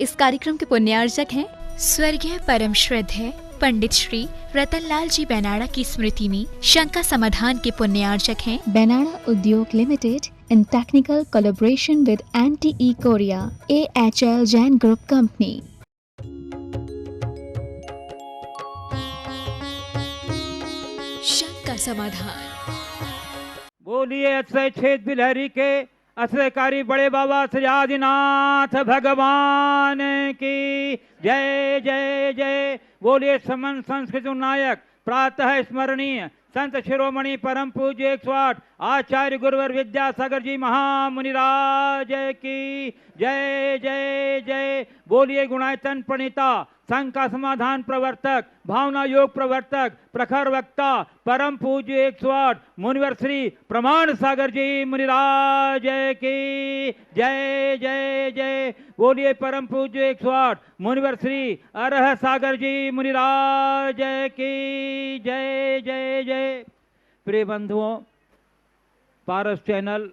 इस कार्यक्रम के पुण्यार्चक हैं स्वर्गीय परम श्रद्धेय पंडित श्री रतनलाल जी बेनाड़ा की स्मृति में शंका समाधान के पुण्यार्चक हैं बेनाड़ा उद्योग limited in technical collaboration with anti Korea AHL Jain group company. शंका समाधान। बोलिए अक्षय छेद बिलहरी के अक्षयकारी बड़े बाबा श्री आदिनाथ भगवान की जय जय जय। बोलिए समन संस्कृत नायक प्रातः स्मरणीय संत शिरोमणि परम पूज्य 108 आचार्य गुरुवर विद्यासागर जी महामुनिराज की जय जय जय। बोलिए गुणायतन प्रणीता शंका समाधान प्रवर्तक भावना योग प्रवर्तक प्रखर वक्ता परम पूज्य 108 मुनिवर श्री प्रमाण सागर जी मुनिराज की जय जय जय। बोलिए परम पूज्य 108 मुनिवर श्री अरह सागर जी मुनिराज की जय जय जय। प्रिय बंधुओं, पारस चैनल,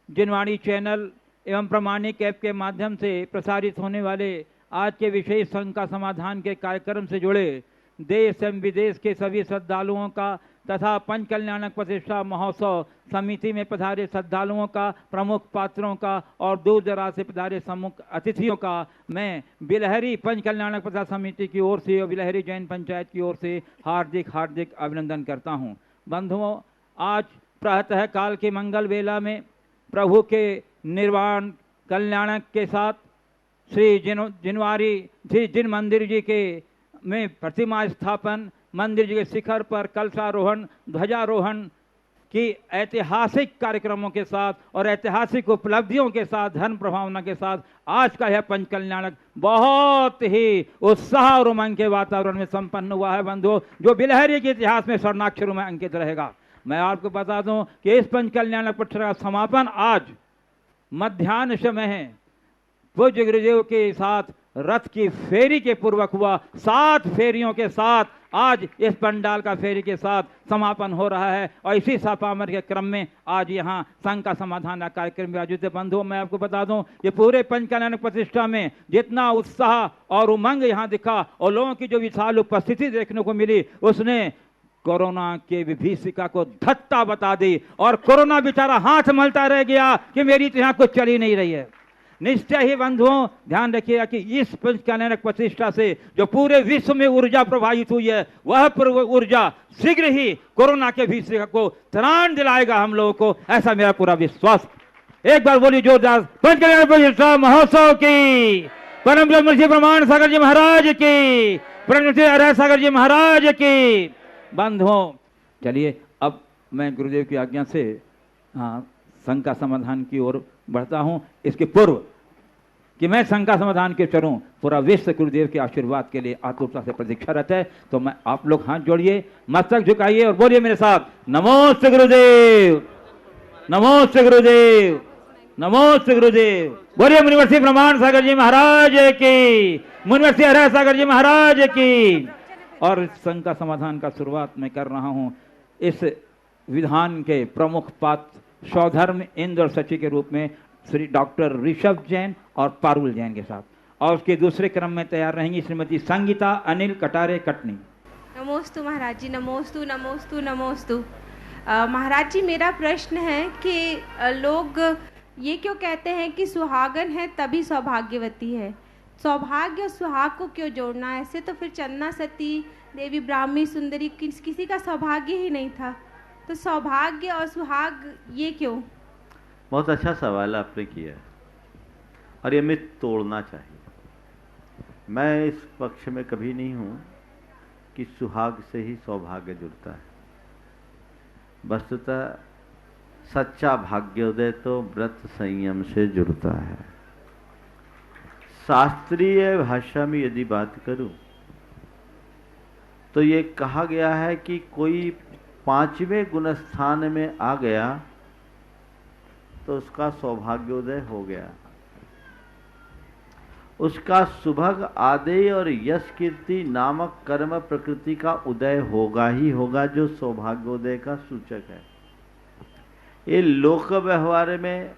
जिनवाणी चैनल एवं प्रमाणिक ऐप के माध्यम से प्रसारित होने वाले आज के विशेष शंका समाधान के कार्यक्रम से जुड़े देश एवं विदेश के सभी श्रद्धालुओं का तथा पंच कल्याणक प्रतिष्ठा महोत्सव समिति में पधारे श्रद्धालुओं का, प्रमुख पात्रों का और दूर दराज से पधारे सम्मुख अतिथियों का मैं बिलहरी पंच कल्याणक प्रतिष्ठा समिति की ओर से और बिलहरी जैन पंचायत की ओर से हार्दिक हार्दिक अभिनंदन करता हूं। बंधुओं, आज प्रातः काल की मंगल वेला में प्रभु के निर्वाण कल्याणक के साथ श्री जिन मंदिर जी के में प्रतिमा स्थापन, मंदिर जी के शिखर पर कलशारोहण, ध्वजारोहण की ऐतिहासिक कार्यक्रमों के साथ और ऐतिहासिक उपलब्धियों के साथ, धर्म प्रभावना के साथ आज का यह पंच कल्याणक बहुत ही उत्साह और उमंग के वातावरण में संपन्न हुआ है बंधुओं, जो बिलहरी के इतिहास में स्वर्णाक्षरों में अंकित रहेगा। मैं आपको बता दूं कि इस पंच कल्याणक पक्ष का समापन आज मध्याह्न समय है पूज्य गुरुदेव के साथ रथ की फेरी के पूर्वक हुआ। 7 फेरियों के साथ आज इस पंडाल का फेरी के साथ समापन हो रहा है और इसी सापामर के क्रम में आज यहाँ शंका समाधान का कार्यक्रम आयोजित है। बंधुओं, मैं आपको बता दूं ये पूरे पंच कल्याणक प्रतिष्ठा में जितना उत्साह और उमंग यहाँ दिखा और लोगों की जो विशाल उपस्थिति देखने को मिली, उसने कोरोना के विभीषिका को धत्ता बता दी और कोरोना बेचारा हाथ मलता रह गया कि मेरी तो यहाँ कुछ चल ही नहीं रही है। निश्चय ही बंधुओं ध्यान रखिएगा कि इस पंच कल्याणक प्रतिष्ठा से जो पूरे विश्व में ऊर्जा प्रभावित हुई है, वह ऊर्जा शीघ्र ही कोरोना के भीषिका को त्राण दिलाएगा हम लोगों को, ऐसा मेरा पूरा विश्वास। एक बार बोली जोरदार पंच कल्याणक प्रतिष्ठा महोत्सव की, परम श्री प्रमाण सागर जी महाराज की, परम श्री अरह सागर जी महाराज की। बंधुओं, चलिए अब मैं गुरुदेव की आज्ञा से शंका समाधान की ओर बढ़ता हूं। इसके पूर्व कि मैं शंका समाधान के चलूं, पूरा विश्व गुरुदेव के आशीर्वाद के लिए आतुरता से प्रतीक्षारत है। तो मैं आप लोग हाथ जोड़िए, मस्तक झुकाइए और बोलिए मेरे साथ, नमोस्तु गुरुदेव, नमोस्तु गुरुदेव, नमोस्तु गुरुदेव। बोलिए मुनिवर प्रमाण सागर जी महाराज की, मुनिवर अरह सागर जी महाराज की। और शंका समाधान का शुरुआत मैं कर रहा हूं इस विधान के प्रमुख पात्र सौधर्म इंद्र सचिव के रूप में श्री डॉक्टर ऋषभ जैन और पारुल जैन के साथ, और उसके दूसरे क्रम में तैयार रहेंगी श्रीमती संगीता अनिल कटारे कटनी। नमोस्तु महाराज जी, नमोस्तु नमोस्तु नमोस्तु। महाराज जी, मेरा प्रश्न है कि लोग ये क्यों कहते हैं कि सुहागन है तभी सौभाग्यवती है? सौभाग्य और सुहाग को क्यों जोड़ना? ऐसे तो फिर चन्ना सती देवी ब्राह्मी सुंदरी किसी का सौभाग्य ही नहीं था, तो सौभाग्य और सुहाग ये क्यों? बहुत अच्छा सवाल आपने किया और ये मिथ तोड़ना चाहिए। मैं इस पक्ष में कभी नहीं हूं कि सुहाग से ही सौभाग्य जुड़ता है। वस्तुतः सच्चा भाग्योदय तो व्रत संयम से जुड़ता है। शास्त्रीय भाषा में यदि बात करूं तो ये कहा गया है कि कोई 5वें गुण स्थान में आ गया तो उसका सौभाग्योदय हो गया। उसका सुभग आदेय और यश कीर्ति नामक कर्म प्रकृति का उदय होगा ही होगा, जो सौभाग्योदय का सूचक है। ये लोक व्यवहार में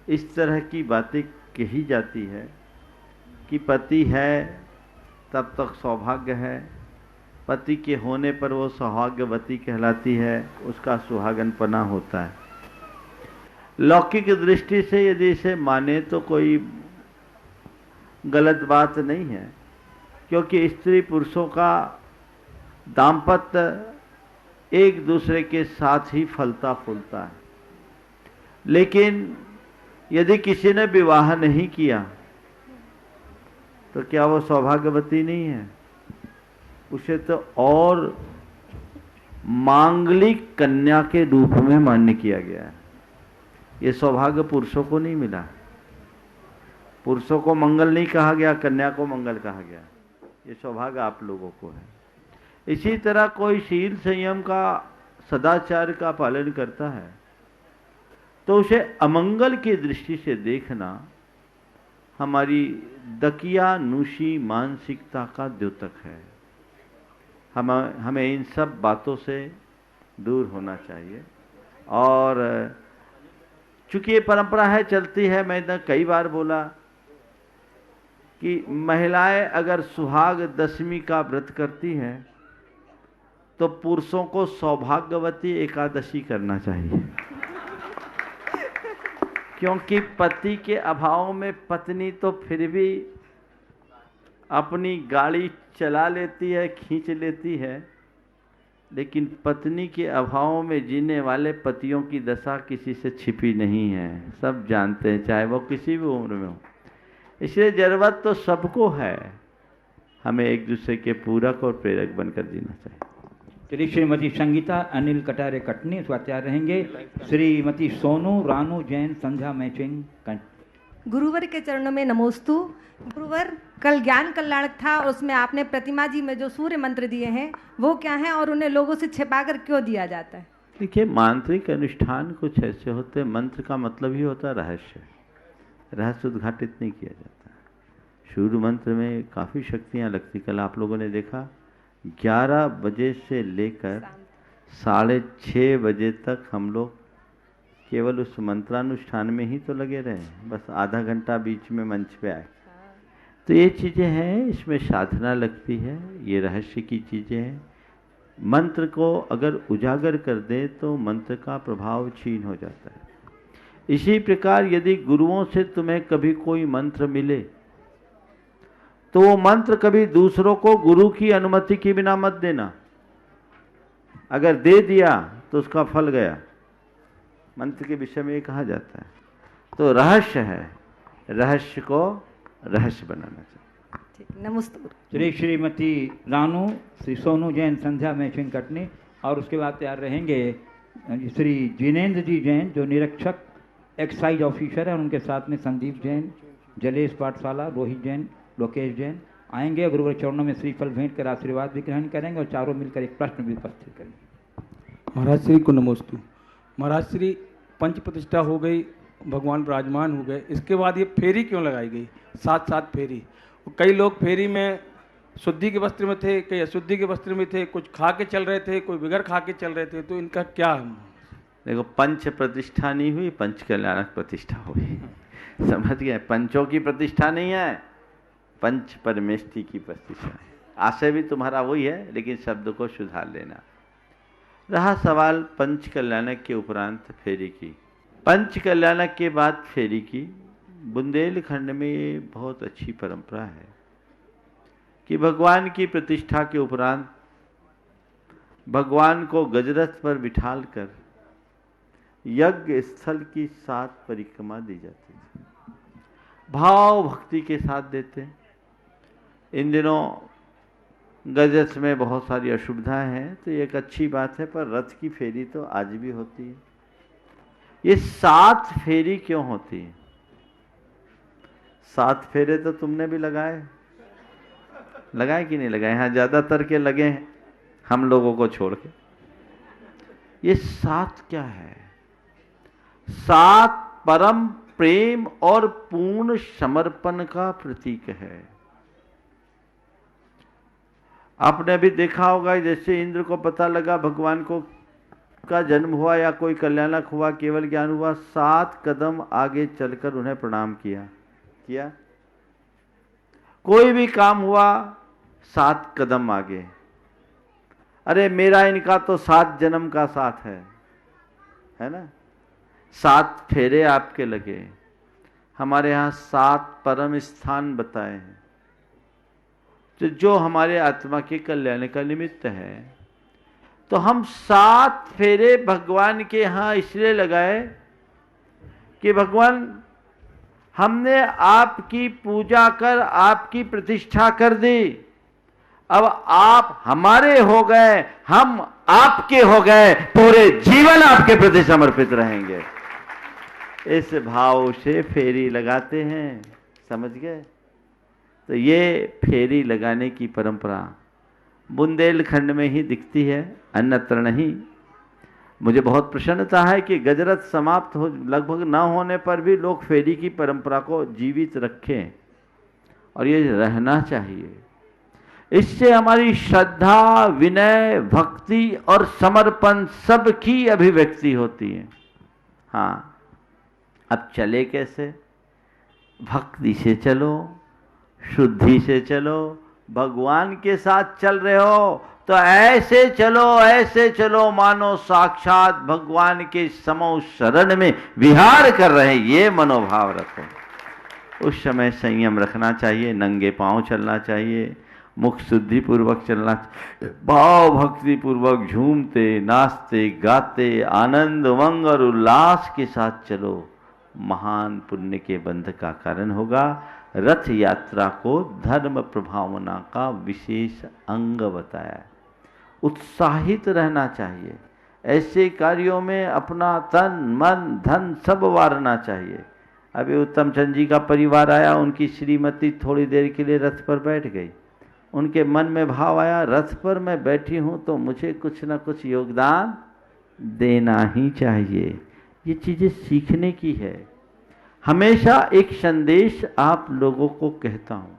इस तरह की बातें कही जाती है, कि पति है तब तक सौभाग्य है, पति के होने पर वो सौभाग्यवती कहलाती है, उसका सुहागनपना होता है। लौकिक दृष्टि से यदि इसे माने तो कोई गलत बात नहीं है, क्योंकि स्त्री पुरुषों का दाम्पत्य एक दूसरे के साथ ही फलता फूलता है। लेकिन यदि किसी ने विवाह नहीं किया तो क्या वो सौभाग्यवती नहीं है? उसे तो और मांगलिक कन्या के रूप में मान्य किया गया है। ये सौभाग्य पुरुषों को नहीं मिला। पुरुषों को मंगल नहीं कहा गया, कन्या को मंगल कहा गया। ये सौभाग्य आप लोगों को है। इसी तरह कोई शील संयम का, सदाचार का पालन करता है तो उसे अमंगल की दृष्टि से देखना हमारी दकियानुशी मानसिकता का द्योतक है। हमें इन सब बातों से दूर होना चाहिए। और चूंकि ये परंपरा है, चलती है, मैंने कई बार बोला कि महिलाएं अगर सुहाग दशमी का व्रत करती हैं तो पुरुषों को सौभाग्यवती एकादशी करना चाहिए, क्योंकि पति के अभाव में पत्नी तो फिर भी अपनी गाड़ी चला लेती है, खींच लेती है, लेकिन पत्नी के अभाव में जीने वाले पतियों की दशा किसी से छिपी नहीं है, सब जानते हैं, चाहे वो किसी भी उम्र में हो। इसलिए जरूरत तो सबको है, हमें एक दूसरे के पूरक और प्रेरक बनकर जीना चाहिए। चलिए, श्रीमती संगीता अनिल कटारे कटनी स्वाचार्य रहेंगे। श्रीमती सोनू रानू जैन संध्या मैचिंग। गुरुवर के चरणों में नमोस्तु। गुरुवर, कल ज्ञान कल्याण था और उसमें आपने प्रतिमा जी में जो सूर्य मंत्र दिए हैं वो क्या हैं और उन्हें लोगों से छिपाकर क्यों दिया जाता है? देखिए, मांत्रिक अनुष्ठान कुछ ऐसे होते हैं, मंत्र का मतलब ही होता है रहस्य। रहस्य उद्घाटित नहीं किया जाता। सूर्य मंत्र में काफ़ी शक्तियाँ लगती। कल आप लोगों ने देखा 11 बजे से लेकर 6:30 बजे तक हम लोग केवल उस मंत्रानुष्ठान में ही तो लगे रहे, बस आधा घंटा बीच में मंच पे आए। तो ये चीज़ें हैं, इसमें साधना लगती है, ये रहस्य की चीज़ें हैं। मंत्र को अगर उजागर कर दे तो मंत्र का प्रभाव क्षीण हो जाता है। इसी प्रकार यदि गुरुओं से तुम्हें कभी कोई मंत्र मिले तो वो मंत्र कभी दूसरों को गुरु की अनुमति के बिना मत देना। अगर दे दिया तो उसका फल गया। मंत्र के विषय में ये कहा जाता है। तो रहस्य है, रहस्य को रहस्य बनाना चाहिए। ठीक, नमस्ते। श्री श्रीमती रानू श्री सोनू जैन संध्या मैचिंग कटनी, और उसके बाद तैयार रहेंगे श्री जिनेंद्र जी जैन जो निरीक्षक एक्साइज ऑफिसर है, उनके साथ में संदीप जैन, जलेश पाठशाला, रोहित जैन, लोकेश जैन आएंगे। गुरुवर चरणों में श्रीफल भेंट कर आशीर्वाद भी ग्रहण करेंगे और चारों मिलकर एक प्रश्न भी उपस्थित करेंगे। महाराज श्री को नमोस्तु। महाराज श्री, पंच प्रतिष्ठा हो गई, भगवान विराजमान हो गए, इसके बाद ये फेरी क्यों लगाई गई? 7 फेरी। कई लोग फेरी में शुद्धि के वस्त्र में थे, कई अशुद्धि के वस्त्र में थे, कुछ खा के चल रहे थे, कोई बगैर खा के चल रहे थे, तो इनका क्या? देखो, पंच प्रतिष्ठा नहीं हुई, पंच कल्याणक प्रतिष्ठा हुई। समझ गए? पंचों की प्रतिष्ठा नहीं है, पंच परमेष्टि की प्रतिष्ठा है। आशय भी तुम्हारा वही है, लेकिन शब्द को सुधार लेना। रहा सवाल पंच कल्याणक के उपरांत फेरी की। पंच कल्याणक के बाद फेरी की। बुंदेलखंड में ये बहुत अच्छी परंपरा है कि भगवान की प्रतिष्ठा के उपरांत भगवान को गजरथ पर बिठाल कर यज्ञ स्थल की 7 परिक्रमा दी जाती है। भाव भक्ति के साथ देते हैं। इन दिनों गजरथ में बहुत सारी असुविधाएं हैं, तो ये एक अच्छी बात है, पर रथ की फेरी तो आज भी होती है। ये 7 फेरी क्यों होती है? 7 फेरे तो तुमने भी लगाए कि नहीं लगाए? हाँ, ज़्यादातर के लगे हैं, हम लोगों को छोड़ के। ये 7 क्या है? 7 परम प्रेम और पूर्ण समर्पण का प्रतीक है। आपने भी देखा होगा, जैसे इंद्र को पता लगा भगवान को का जन्म हुआ या कोई कल्याणक हुआ, केवल ज्ञान हुआ, 7 कदम आगे चलकर उन्हें प्रणाम किया। कोई भी काम हुआ 7 कदम आगे। अरे मेरा इनका तो 7 जन्म का साथ है ना। 7 फेरे आपके लगे। हमारे यहाँ 7 परम स्थान बताए हैं, तो जो हमारे आत्मा के कल्याण का निमित्त है। तो हम 7 फेरे भगवान के यहाँ इसलिए लगाए कि भगवान हमने आपकी पूजा कर आपकी प्रतिष्ठा कर दी, अब आप हमारे हो गए, हम आपके हो गए, पूरे जीवन आपके प्रति समर्पित रहेंगे। इस भाव से फेरी लगाते हैं, समझ गए। तो ये फेरी लगाने की परंपरा बुंदेलखंड में ही दिखती है, अन्यत्र नहीं। मुझे बहुत प्रसन्नता है कि गजरत समाप्त हो लगभग न होने पर भी लोग फेरी की परंपरा को जीवित रखें, और ये रहना चाहिए। इससे हमारी श्रद्धा, विनय, भक्ति और समर्पण सबकी अभिव्यक्ति होती है। हाँ, अब चले कैसे? भक्ति से चलो, शुद्धि से चलो। भगवान के साथ चल रहे हो तो ऐसे चलो मानो साक्षात भगवान के समो शरण में विहार कर रहे हैं, ये मनोभाव रखो। उस समय संयम रखना चाहिए, नंगे पांव चलना चाहिए, मुख शुद्धि पूर्वक चलना, भाव भक्ति पूर्वक झूमते, नाचते, गाते, आनंद, उमंग और उल्लास के साथ चलो। महान पुण्य के बंध का कारण होगा। रथ यात्रा को धर्म प्रभावना का विशेष अंग बताया। उत्साहित रहना चाहिए, ऐसे कार्यों में अपना तन मन धन सब वारना चाहिए। अभी उत्तम चंद जी का परिवार आया, उनकी श्रीमती थोड़ी देर के लिए रथ पर बैठ गई। उनके मन में भाव आया, रथ पर मैं बैठी हूँ तो मुझे कुछ न कुछ योगदान देना ही चाहिए। ये चीज़ें सीखने की है। हमेशा एक संदेश आप लोगों को कहता हूँ,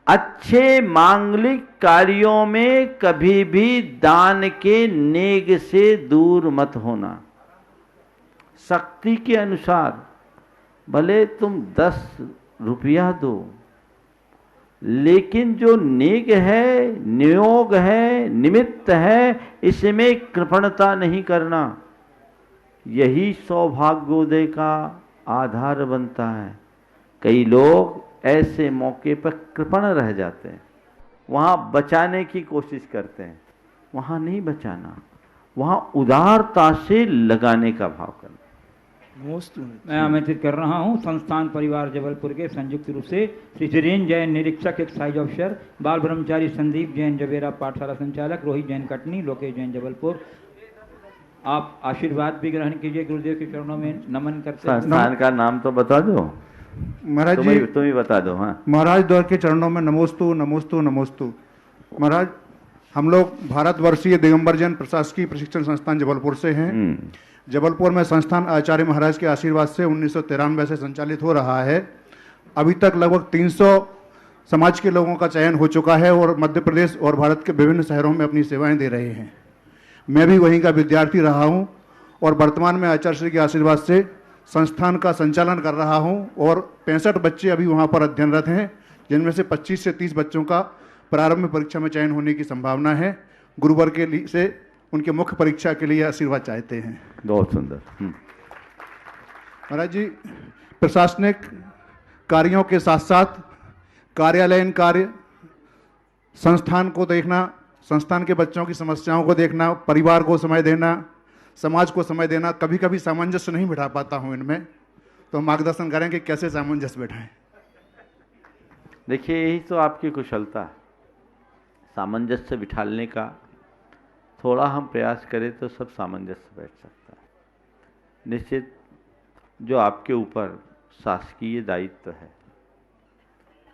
अच्छे मांगलिक कार्यों में कभी भी दान के नेग से दूर मत होना। शक्ति के अनुसार भले तुम 10 रुपया दो, लेकिन जो नेग है, नियोग है, निमित्त है, इसमें कृपणता नहीं करना। यही सौभाग्योदय का आधार बनता है। कई लोग ऐसे मौके पर कृपण रह जाते हैं, वहाँ बचाने की कोशिश करते हैं। वहाँ नहीं बचाना, वहाँ उदारता से लगाने का भाव करना। मैं आमंत्रित कर रहा हूँ संस्थान परिवार जबलपुर के संयुक्त रूप से श्री जितेंद्र जैन निरीक्षक एक्साइज ऑफिसर, बाल ब्रह्मचारी संदीप जैन जबेरा पाठशाला संचालक, रोहित जैन कटनी, लोकेश जैन जबलपुर। आप आशीर्वाद भी ग्रहण कीजिए। गुरुदेव के चरणों में नमन करते हैं। संस्थान का नाम तो बता दो महाराज जी, तुम ही बता दो। हाँ महाराज द्वार के चरणों में नमोस्तु नमोस्तु नमोस्तु। महाराज, हम लोग भारतवर्षीय दिगंबर जैन प्रशासकीय प्रशिक्षण संस्थान जबलपुर से हैं। जबलपुर में संस्थान आचार्य महाराज के आशीर्वाद से 1993 से संचालित हो रहा है। अभी तक लगभग 300 समाज के लोगों का चयन हो चुका है और मध्य प्रदेश और भारत के विभिन्न शहरों में अपनी सेवाएं दे रहे हैं। मैं भी वहीं का विद्यार्थी रहा हूं और वर्तमान में आचार्य श्री के आशीर्वाद से संस्थान का संचालन कर रहा हूं और 65 बच्चे अभी वहां पर अध्ययनरत हैं, जिनमें से 25 से 30 बच्चों का प्रारंभ परीक्षा में चयन होने की संभावना है। गुरुवर के लिए से उनके मुख्य परीक्षा के लिए आशीर्वाद चाहते हैं। बहुत सुंदर। महाराज जी, प्रशासनिक कार्यों के साथ साथ कार्यालयीन कार्य, संस्थान को देखना, संस्थान के बच्चों की समस्याओं को देखना, परिवार को समय देना, समाज को समय देना, कभी कभी सामंजस्य नहीं बिठा पाता हूं इनमें, तो मार्गदर्शन करें कि कैसे सामंजस्य बिठाएं। देखिए, यही तो आपकी कुशलता है। सामंजस्य बिठाने का थोड़ा हम प्रयास करें तो सब सामंजस्य बैठ सकता है। निश्चित जो आपके ऊपर शासकीय दायित्व है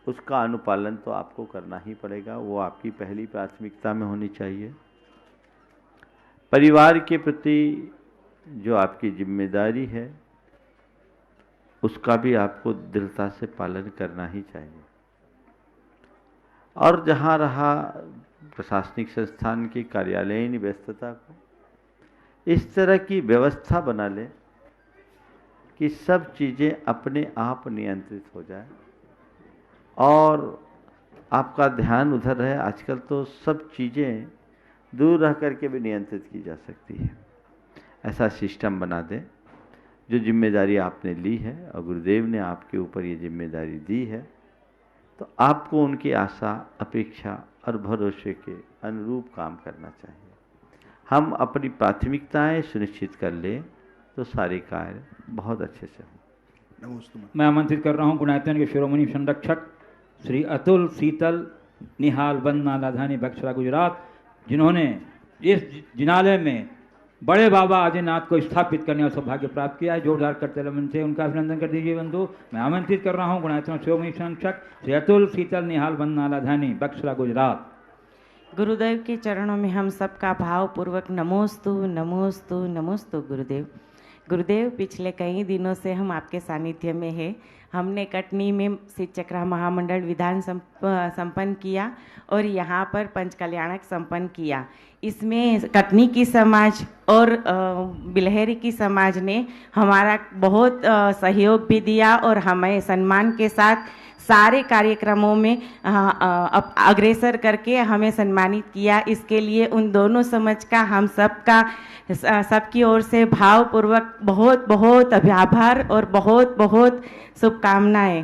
उसका अनुपालन तो आपको करना ही पड़ेगा, वो आपकी पहली प्राथमिकता में होनी चाहिए। परिवार के प्रति जो आपकी जिम्मेदारी है उसका भी आपको दृढ़ता से पालन करना ही चाहिए। और जहाँ रहा प्रशासनिक संस्थान की कार्यालयीन व्यस्तता को, इस तरह की व्यवस्था बना ले कि सब चीज़ें अपने आप नियंत्रित हो जाए और आपका ध्यान उधर रहे। आजकल तो सब चीज़ें दूर रह करके भी नियंत्रित की जा सकती है। ऐसा सिस्टम बना दें, जो जिम्मेदारी आपने ली है और गुरुदेव ने आपके ऊपर ये जिम्मेदारी दी है, तो आपको उनकी आशा, अपेक्षा और भरोसे के अनुरूप काम करना चाहिए। हम अपनी प्राथमिकताएं सुनिश्चित कर लें तो सारे कार्य बहुत अच्छे से हों। मैं आमंत्रित कर रहा हूँ गुणायतन के शिरोमणि संरक्षक श्री अतुल शीतल निहाल वंदना लाधानी बक्सरा गुजरात, जिन्होंने इस जिनालय में बड़े बाबा आदिनाथ को स्थापित करने का सौभाग्य प्राप्त किया है। जोरदार करते लमन से उनका अभिनंदन कर दीजिए बंधु। मैं आमंत्रित कर रहा हूँ गुणायतन शिरोमणि संरक्षक श्री अतुल शीतल निहाल वंदना लाधानी बक्सरा गुजरात। गुरुदेव के चरणों में हम सबका भावपूर्वक नमोस्तु नमोस्तु नमोस्तु गुरुदेव। गुरुदेव, पिछले कई दिनों से हम आपके सानिध्य में हैं। हमने कटनी में शीत चक्र महामंडल विधान संपन्न किया और यहाँ पर पंच कल्याणक संपन्न किया। इसमें कटनी की समाज और बिलहरी की समाज ने हमारा बहुत सहयोग भी दिया और हमें सम्मान के साथ सारे कार्यक्रमों में अग्रसर करके हमें सम्मानित किया। इसके लिए उन दोनों समाज का हम सबकी ओर से भावपूर्वक बहुत बहुत आभार और बहुत बहुत शुभकामनाएं।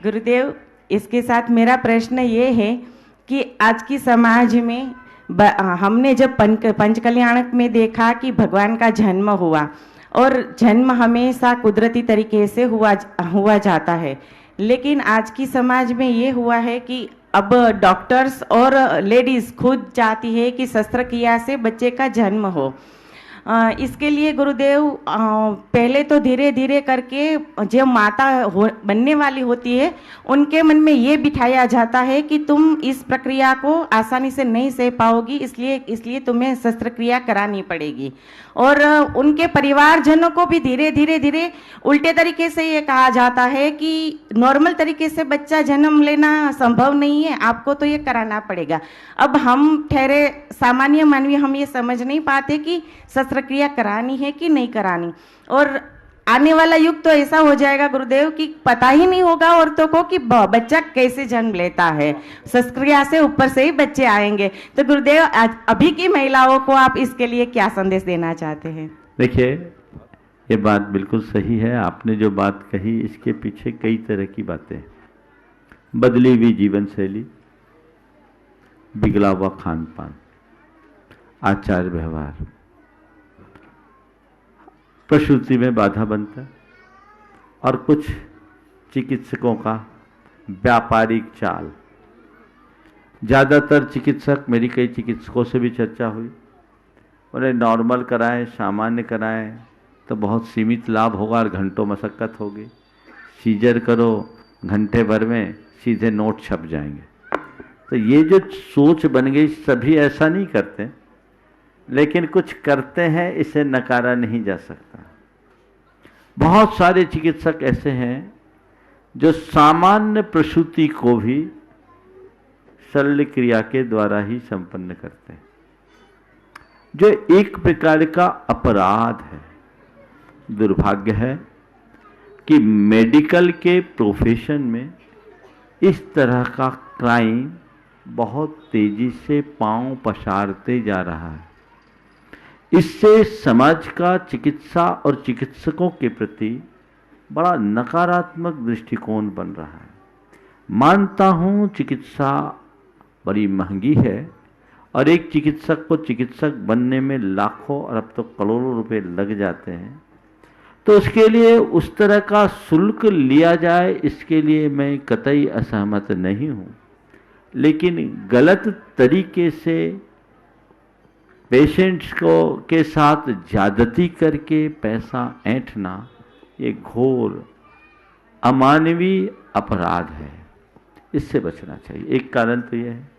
गुरुदेव, इसके साथ मेरा प्रश्न ये है कि आज की समाज में हमने जब पंच कल्याणक में देखा कि भगवान का जन्म हुआ और जन्म हमेशा कुदरती तरीके से हुआ जाता है, लेकिन आज की समाज में ये हुआ है कि अब डॉक्टर्स और लेडीज़ खुद चाहती है कि शस्त्रक्रिया से बच्चे का जन्म हो। इसके लिए गुरुदेव पहले तो धीरे धीरे करके जो माता बनने वाली होती है उनके मन में ये बिठाया जाता है कि तुम इस प्रक्रिया को आसानी से नहीं सह पाओगी, इसलिए तुम्हें शस्त्रक्रिया करानी पड़ेगी। और उनके परिवारजनों को भी धीरे धीरे उल्टे तरीके से ये कहा जाता है कि नॉर्मल तरीके से बच्चा जन्म लेना संभव नहीं है, आपको तो ये कराना पड़ेगा। अब हम ठहरे सामान्य मानवीय हम ये समझ नहीं पाते कि शस्त्रक्रिया करानी है कि नहीं करानी। और आने वाला युग तो ऐसा हो जाएगा गुरुदेव कि पता ही नहीं होगा औरतों को कि बच्चा कैसे जन्म लेता है, शस्त्रक्रिया से ऊपर से ही बच्चे आएंगे। तो गुरुदेव, अभी की महिलाओं को आप इसके लिए क्या संदेश देना चाहते हैं? देखिए, ये बात बिल्कुल सही है। आपने जो बात कही इसके पीछे कई तरह की बातें, बदली हुई जीवन शैली, बिगड़ा हुआ खान पान, आचार व्यवहार, प्रसूति में बाधा बनता है और कुछ चिकित्सकों का व्यापारिक चाल। ज़्यादातर चिकित्सक, मेरी कई चिकित्सकों से भी चर्चा हुई, उन्हें नॉर्मल कराएं, सामान्य कराएं तो बहुत सीमित लाभ होगा और घंटों मशक्क़त होगी। सीजर करो, घंटे भर में सीधे नोट छप जाएंगे। तो ये जो सोच बन गई, सभी ऐसा नहीं करते, लेकिन कुछ करते हैं, इसे नकारा नहीं जा सकता। बहुत सारे चिकित्सक ऐसे हैं जो सामान्य प्रसूति को भी शल्य क्रिया के द्वारा ही संपन्न करते हैं, जो एक प्रकार का अपराध है। दुर्भाग्य है कि मेडिकल के प्रोफेशन में इस तरह का क्राइम बहुत तेजी से पांव पसारते जा रहा है। इससे समाज का चिकित्सा और चिकित्सकों के प्रति बड़ा नकारात्मक दृष्टिकोण बन रहा है। मानता हूँ चिकित्सा बड़ी महंगी है और एक चिकित्सक को चिकित्सक बनने में लाखों और अब तो करोड़ों रुपए लग जाते हैं, तो उसके लिए उस तरह का शुल्क लिया जाए, इसके लिए मैं कतई असहमत नहीं हूँ। लेकिन गलत तरीके से पेशेंट्स को के साथ ज्यादती करके पैसा ऐंठना, ये घोर अमानवीय अपराध है। इससे बचना चाहिए। एक कारण तो यह है,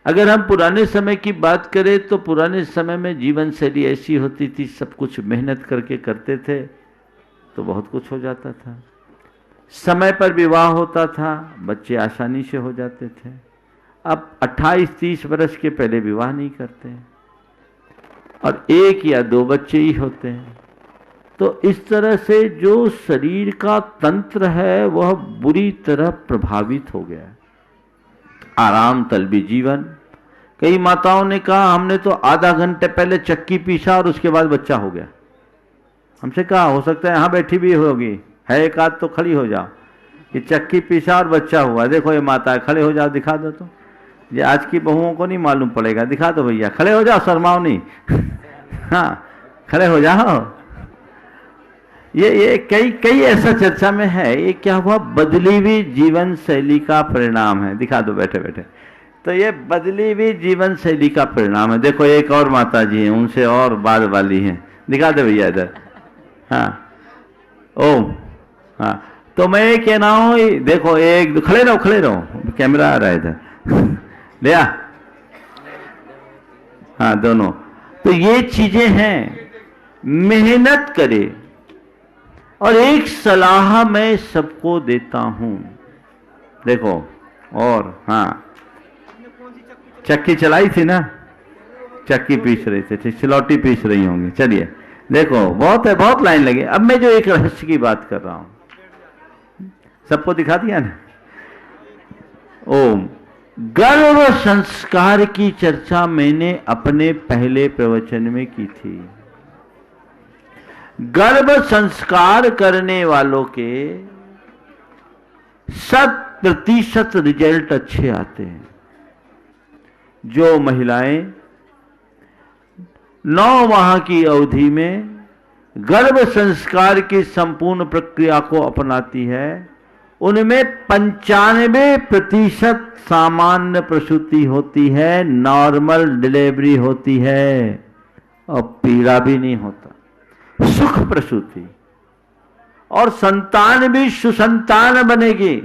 अगर हम पुराने समय की बात करें तो पुराने समय में जीवन शैली ऐसी होती थी, सब कुछ मेहनत करके करते थे तो बहुत कुछ हो जाता था। समय पर विवाह होता था, बच्चे आसानी से हो जाते थे। अब 28-30 वर्ष के पहले विवाह नहीं करते हैं और 1 या 2 बच्चे ही होते हैं। तो इस तरह से जो शरीर का तंत्र है वह बुरी तरह प्रभावित हो गया है। आराम तलबी जीवन। कई माताओं ने कहा हमने तो आधा घंटे पहले चक्की पीसा और उसके बाद बच्चा हो गया। हमसे कहा हो सकता है यहाँ बैठी भी होगी, है एक आध तो खड़ी हो जाओ कि चक्की पीसा और बच्चा हुआ। देखो ये माता है, खड़े हो जाओ, दिखा दो। तो ये आज की बहुओं को नहीं मालूम पड़ेगा, दिखा दो भैया, खड़े हो जाओ, शर्माओ नहीं। हाँ खड़े हो जाओ। ये कई ऐसा चर्चा में है। ये क्या हुआ? बदली हुई जीवन शैली का परिणाम है। दिखा दो बैठे बैठे। तो ये बदली हुई जीवन शैली का परिणाम है। देखो एक और माता जी हैं, उनसे और बाद वाली हैं, दिखा दो भैया इधर। हाँ ओम। हाँ तो मैं ये कह रहा हूँ, देखो एक खड़े रहो, कैमरा आ रहा है इधर। लिया? हाँ दोनों। तो ये चीजें हैं, मेहनत करे। और एक सलाह मैं सबको देता हूं, देखो। और हाँ चक्की चलाई थी ना, चक्की पीस रही थी, सिलौटी पीस रही होंगी। चलिए देखो बहुत है, बहुत लाइन लगे। अब मैं जो एक रहस्य की बात कर रहा हूं, सबको दिखा दिया ना। ओम। गर्भ संस्कार की चर्चा मैंने अपने पहले प्रवचन में की थी। गर्भ संस्कार करने वालों के 100% रिजल्ट अच्छे आते हैं। जो महिलाएं 9 माह की अवधि में गर्भ संस्कार की संपूर्ण प्रक्रिया को अपनाती है, उनमें 95% सामान्य प्रसूति होती है, नॉर्मल डिलीवरी होती है और पीड़ा भी नहीं होता, सुख प्रसूति, और संतान भी सुसंतान बनेगी।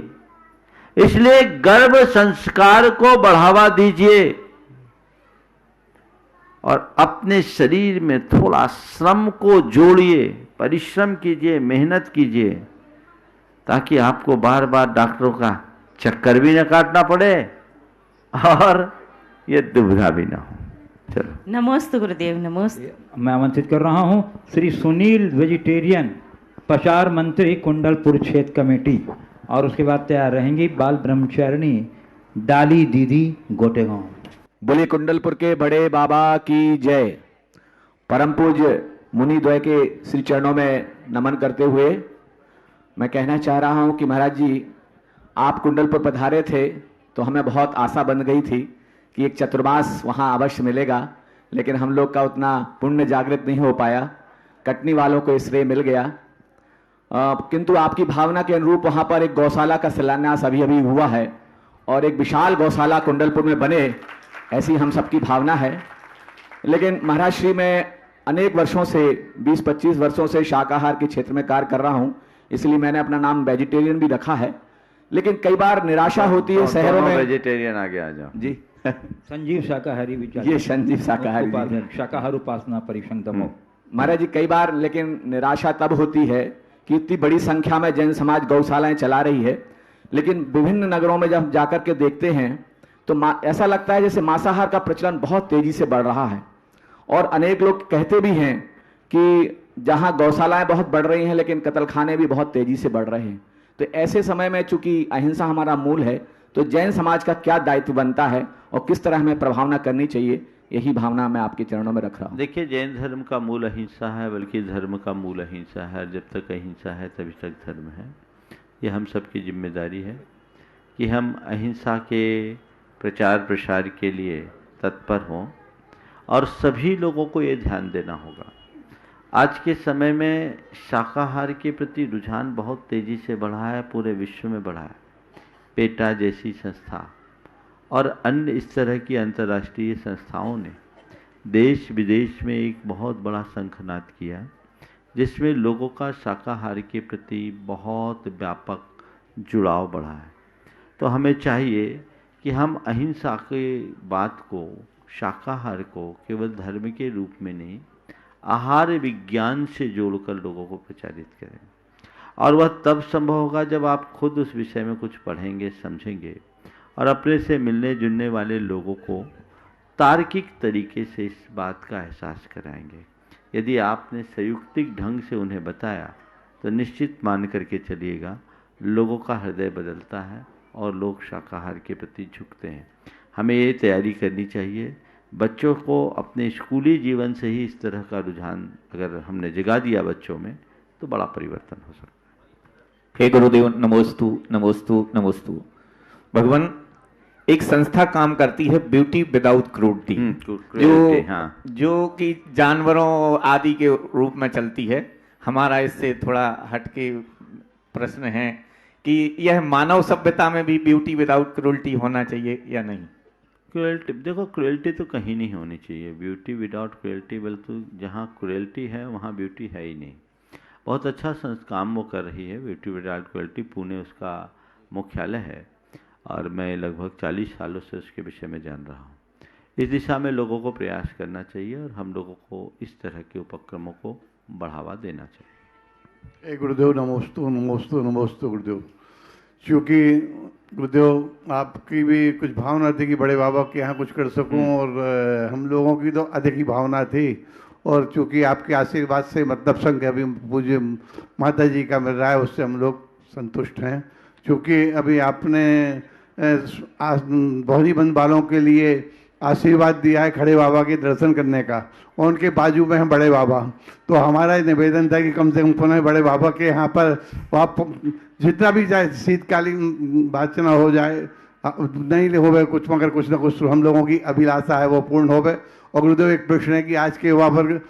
इसलिए गर्भ संस्कार को बढ़ावा दीजिए और अपने शरीर में थोड़ा श्रम को जोड़िए, परिश्रम कीजिए, मेहनत कीजिए, ताकि आपको बार बार डॉक्टरों का चक्कर भी न काटना पड़े और ये दुविधा भी ना हो। चलो नमोस्तु गुरुदेव। नमोस्तु। मैं आमंत्रित कर रहा हूं श्री सुनील वेजिटेरियन, प्रचार मंत्री, कुंडलपुर क्षेत्र कमेटी। और उसके बाद तैयार रहेंगी बाल ब्रह्मचारिणी डाली दीदी, गोटेगांव। बोले कुंडलपुर के बड़े बाबा की जय। परम पूज्य मुनि द्वय के श्री चरणों में नमन करते हुए मैं कहना चाह रहा हूं कि महाराज जी, आप कुंडलपुर पधारे थे तो हमें बहुत आशा बन गई थी कि एक चतुर्मास वहाँ अवश्य मिलेगा, लेकिन हम लोग का उतना पुण्य जागृत नहीं हो पाया। कटनी वालों को श्रेय मिल गया, किंतु आपकी भावना के अनुरूप वहाँ पर एक गौशाला का शिलान्यास अभी अभी हुआ है और एक विशाल गौशाला कुंडलपुर में बने, ऐसी हम सबकी भावना है। लेकिन महाराज श्री, मैं अनेक वर्षों से 20-25 वर्षों से शाकाहार के क्षेत्र में कार्य कर रहा हूँ, इसलिए मैंने अपना नाम वेजिटेरियन भी रखा है। लेकिन कई बार निराशा होती है शहरों में। वेजिटेरियन आगे आ जाओ जी। संजीव शाकाहारी विचार, ये संजीव शाकाहारी शाकाहार उपासना परिसंघ दमोह। महाराज जी, कई बार लेकिन निराशा तब होती है कि इतनी बड़ी संख्या में जैन समाज गौशालाएं चला रही है, लेकिन विभिन्न नगरों में जब जाकर के देखते हैं तो ऐसा लगता है जैसे मांसाहार का प्रचलन बहुत तेजी से बढ़ रहा है। और अनेक लोग कहते भी हैं कि जहां गौशालाएं बहुत बढ़ रही हैं, लेकिन कत्लखाने भी बहुत तेजी से बढ़ रहे हैं। तो ऐसे समय में चूंकि अहिंसा हमारा मूल है, तो जैन समाज का क्या दायित्व बनता है और किस तरह हमें प्रभावना करनी चाहिए, यही भावना मैं आपके चरणों में रख रहा हूँ। देखिए, जैन धर्म का मूल अहिंसा है, बल्कि धर्म का मूल अहिंसा है। जब तक अहिंसा है तभी तक धर्म है। ये हम सबकी जिम्मेदारी है कि हम अहिंसा के प्रचार प्रसार के लिए तत्पर हों और सभी लोगों को ये ध्यान देना होगा। आज के समय में शाकाहार के प्रति रुझान बहुत तेज़ी से बढ़ा है, पूरे विश्व में बढ़ा है। पेटा जैसी संस्था और अन्य इस तरह की अंतर्राष्ट्रीय संस्थाओं ने देश विदेश में एक बहुत बड़ा शंखनाद किया, जिसमें लोगों का शाकाहार के प्रति बहुत व्यापक जुड़ाव बढ़ा है। तो हमें चाहिए कि हम अहिंसा के बात को, शाकाहार को केवल धर्म के रूप में नहीं, आहार विज्ञान से जोड़कर लोगों को प्रचारित करें। और वह तब संभव होगा जब आप खुद उस विषय में कुछ पढ़ेंगे, समझेंगे और अपने से मिलने जुलने वाले लोगों को तार्किक तरीके से इस बात का एहसास कराएंगे। यदि आपने संयुक्तिक ढंग से उन्हें बताया तो निश्चित मान करके चलिएगा लोगों का हृदय बदलता है और लोग शाकाहार के प्रति झुकते हैं। हमें ये तैयारी करनी चाहिए, बच्चों को अपने स्कूली जीवन से ही इस तरह का रुझान अगर हमने जगा दिया बच्चों में तो बड़ा परिवर्तन हो सकता है। हे गुरुदेव, नमोस्तु नमोस्तु नमोस्तु। भगवान, एक संस्था काम करती है ब्यूटी विदाउट क्रूरटी, जो कि जानवरों आदि के रूप में चलती है। हमारा इससे थोड़ा हटके प्रश्न है कि यह मानव सभ्यता में भी ब्यूटी विदाउट क्रूरटी होना चाहिए या नहीं? क्रुएल्टी, देखो क्रुएल्टी तो कहीं नहीं होनी चाहिए। ब्यूटी विदाउट क्रुएल्टी, बल्कि जहाँ क्रुएल्टी है वहाँ ब्यूटी है ही नहीं। बहुत अच्छा काम वो कर रही है ब्यूटी विदाउट क्रुएल्टी, पुणे उसका मुख्यालय है और मैं लगभग 40 सालों से उसके विषय में जान रहा हूँ। इस दिशा में लोगों को प्रयास करना चाहिए और हम लोगों को इस तरह के उपक्रमों को बढ़ावा देना चाहिए। गुरुदेव, नमोस्तु नमोस्तु नमोस्तु गुरुदेव। क्योंकि गुरुदेव आपकी भी कुछ भावना थी कि बड़े बाबा के यहाँ कुछ कर सकूं और हम लोगों की तो अधिक ही भावना थी। और चूँकि आपके आशीर्वाद से मतलब संघ अभी पूज्य माता जी का मिल रहा है, उससे हम लोग संतुष्ट हैं। क्योंकि अभी आपने बहुरी बंद वालों के लिए आशीर्वाद दिया है खड़े बाबा के दर्शन करने का, और उनके बाजू में हैं बड़े बाबा। तो हमारा निवेदन था कि कम से कम पुनः बड़े बाबा के यहाँ पर आप जितना भी चाहे शीतकालीन वाचना हो जाए, नहीं हो कुछ मगर कुछ ना कुछ हम लोगों की अभिलाषा है वो पूर्ण हो। और गुरुदेव, एक प्रश्न है कि आज के युवा वर्ग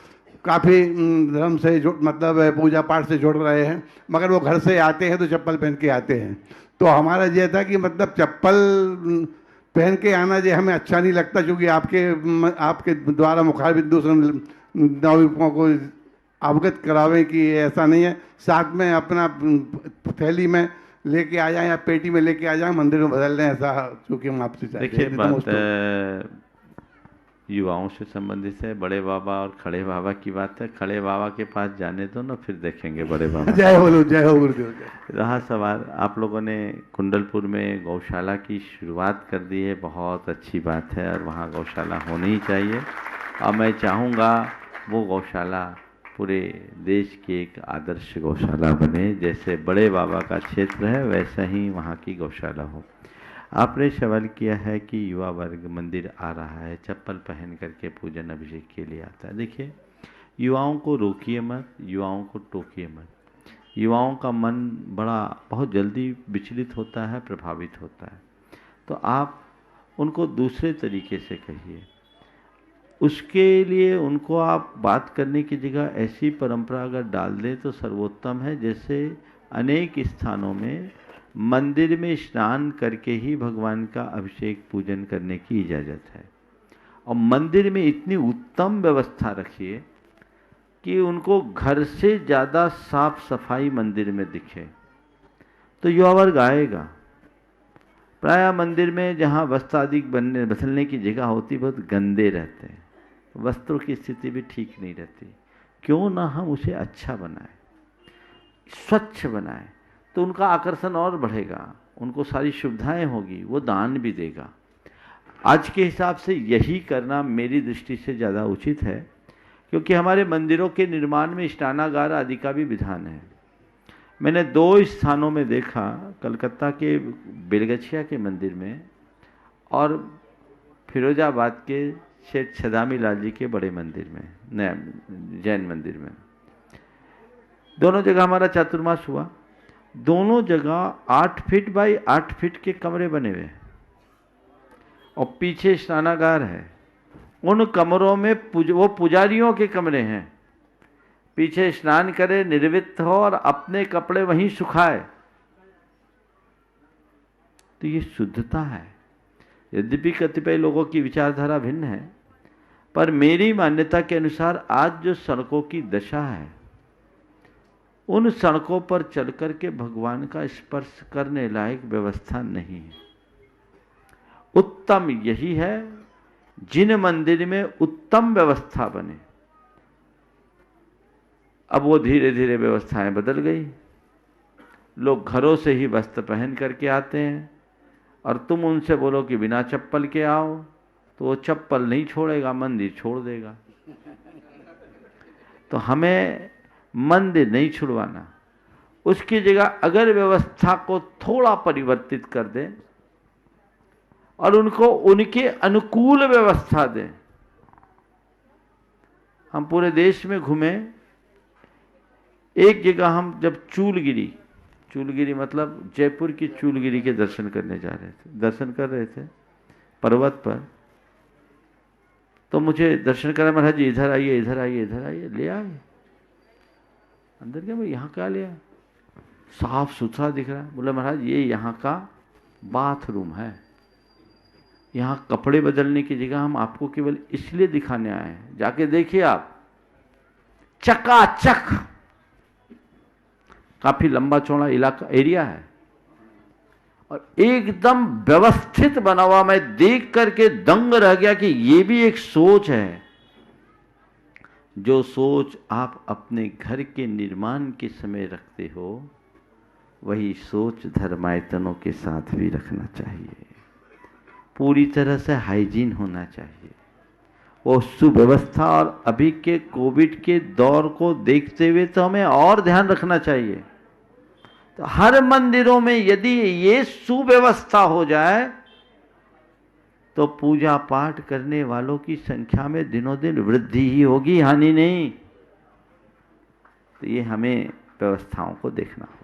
काफ़ी धर्म से मतलब पूजा पाठ से जुड़ रहे हैं, मगर वो घर से आते हैं तो चप्पल पहन के आते हैं। तो हमारा ये था कि मतलब चप्पल पहन के आना जो हमें अच्छा नहीं लगता, क्योंकि आपके द्वारा मुखारबिंदु से नवयुवकों को अवगत करावें कि ऐसा नहीं है। साथ में अपना थैली में लेके आ जाएं या पेटी में लेके आ जाएं, मंदिर में बदल लें, ऐसा चूँकि हम आपसे चाहते हैं। देखिए, बात युवाओं से संबंधित है। बड़े बाबा और खड़े बाबा की बात है। खड़े बाबा के पास जाने दो ना, फिर देखेंगे बड़े बाबा। जय हो, जय हो गुरुदेव। रहा सवाल, आप लोगों ने कुंडलपुर में गौशाला की शुरुआत कर दी है, बहुत अच्छी बात है और वहाँ गौशाला होनी ही चाहिए। और मैं चाहूँगा वो गौशाला पूरे देश की एक आदर्श गौशाला बने। जैसे बड़े बाबा का क्षेत्र है वैसा ही वहाँ की गौशाला हो। आपने सवाल किया है कि युवा वर्ग मंदिर आ रहा है, चप्पल पहन करके पूजन अभिषेक के लिए आता है। देखिए, युवाओं को रोकिए मत, युवाओं को टोकिए मत। युवाओं का मन बहुत जल्दी विचलित होता है, प्रभावित होता है। तो आप उनको दूसरे तरीके से कहिए। उसके लिए उनको आप बात करने की जगह ऐसी परंपरा अगर डाल दें तो सर्वोत्तम है। जैसे अनेक स्थानों में मंदिर में स्नान करके ही भगवान का अभिषेक पूजन करने की इजाज़त है, और मंदिर में इतनी उत्तम व्यवस्था रखिए कि उनको घर से ज़्यादा साफ सफाई मंदिर में दिखे, तो युवा वर्ग आएगा। प्रायः मंदिर में जहाँ वस्त्र आदि बदलने की जगह होती बहुत गंदे रहते हैं, वस्त्रों की स्थिति भी ठीक नहीं रहती। क्यों ना हम उसे अच्छा बनाएं, स्वच्छ बनाएं, तो उनका आकर्षण और बढ़ेगा, उनको सारी सुविधाएं होगी, वो दान भी देगा। आज के हिसाब से यही करना मेरी दृष्टि से ज़्यादा उचित है, क्योंकि हमारे मंदिरों के निर्माण में स्नानागार आदि का भी विधान है। मैंने 2 स्थानों में देखा, कलकत्ता के बेलगछिया के मंदिर में और फिरोजाबाद के शेठ छदामी लाल जी के बड़े मंदिर में, नया जैन मंदिर में। दोनों जगह हमारा चातुर्मास हुआ। दोनों जगह 8 फीट बाई 8 फीट के कमरे बने हुए हैं और पीछे स्नानागार है। उन कमरों में वो पुजारियों के कमरे हैं, पीछे स्नान करे, निर्वित हो और अपने कपड़े वहीं सुखाए। तो ये शुद्धता है। यद्यपि कतिपय लोगों की विचारधारा भिन्न है, पर मेरी मान्यता के अनुसार आज जो सड़कों की दशा है, उन सड़कों पर चल कर के भगवान का स्पर्श करने लायक व्यवस्था नहीं है। उत्तम यही है जिन मंदिर में उत्तम व्यवस्था बने। अब वो धीरे धीरे व्यवस्थाएं बदल गई, लोग घरों से ही वस्त्र पहन करके आते हैं, और तुम उनसे बोलो कि बिना चप्पल के आओ तो वो चप्पल नहीं छोड़ेगा, मंदिर छोड़ देगा। तो हमें मंदिर नहीं छुड़वाना, उसकी जगह अगर व्यवस्था को थोड़ा परिवर्तित कर दें और उनको उनके अनुकूल व्यवस्था दें। हम पूरे देश में घूमे, एक जगह हम जब चूलगिरी मतलब जयपुर की चूलगिरी के दर्शन करने जा रहे थे, दर्शन कर रहे थे पर्वत पर, तो मुझे दर्शन करा, महाराज जी इधर आइए इधर आइए इधर आइए, ले आए अंदर। क्या भाई यहाँ क्या ले आए? साफ सुथरा दिख रहा है। बोले महाराज ये यहाँ का बाथरूम है, यहाँ कपड़े बदलने की जगह हम आपको केवल इसलिए दिखाने आए हैं, जाके देखिए आप, चकाचक, काफी लंबा चौड़ा इलाका एरिया है और एकदम व्यवस्थित बना हुआ। मैं देख करके दंग रह गया कि ये भी एक सोच है। जो सोच आप अपने घर के निर्माण के समय रखते हो, वही सोच धर्मायतनों के साथ भी रखना चाहिए। पूरी तरह से हाइजीन होना चाहिए, वो सुव्यवस्था। और अभी के कोविड के दौर को देखते हुए तो हमें और ध्यान रखना चाहिए। तो हर मंदिरों में यदि ये सुव्यवस्था हो जाए तो पूजा पाठ करने वालों की संख्या में दिनों दिन वृद्धि ही होगी, हानि नहीं। तो ये हमें व्यवस्थाओं को देखना होगा।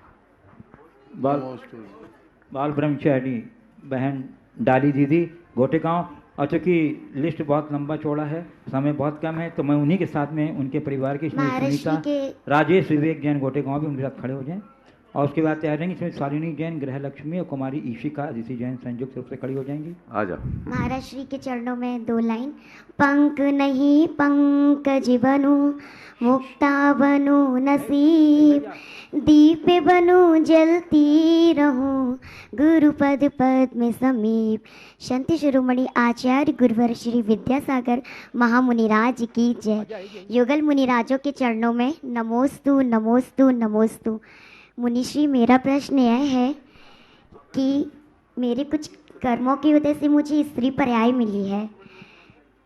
बाल ब्रह्मचारी बहन डाली दीदी गोटेगांव, और चूँकि लिस्ट बहुत लंबा चौड़ा है, समय बहुत कम है, तो मैं उन्हीं के साथ में उनके परिवार की सुनीता राजेश विवेक जैन गोटेगांव भी उनके साथ खड़े हो जाएं। और उसके बाद तैयार रहेंगे इसमें शालिनी जैन, गृहलक्ष्मी और कुमारी ईशिका अदिति जैन संयुक्त रूप से खड़ी हो जाएंगी। आ जाओ। महाराज श्री के चरणों में 2 लाइन। पंक नहीं पंकज बनू, मुक्ता बनू नसीब, दीप बनू जलती रहूं, गुरुपद पद में समीप। संत शिरोमणि आचार्य गुरुवर श्री विद्यासागर महामुनिराज की जय। युगल मुनिराजों के चरणों में नमोस्तु नमोस्तु नमोस्तु। मुनिश्री, मेरा प्रश्न यह है कि मेरे कुछ कर्मों की वजह से मुझे स्त्री पर्याय मिली है,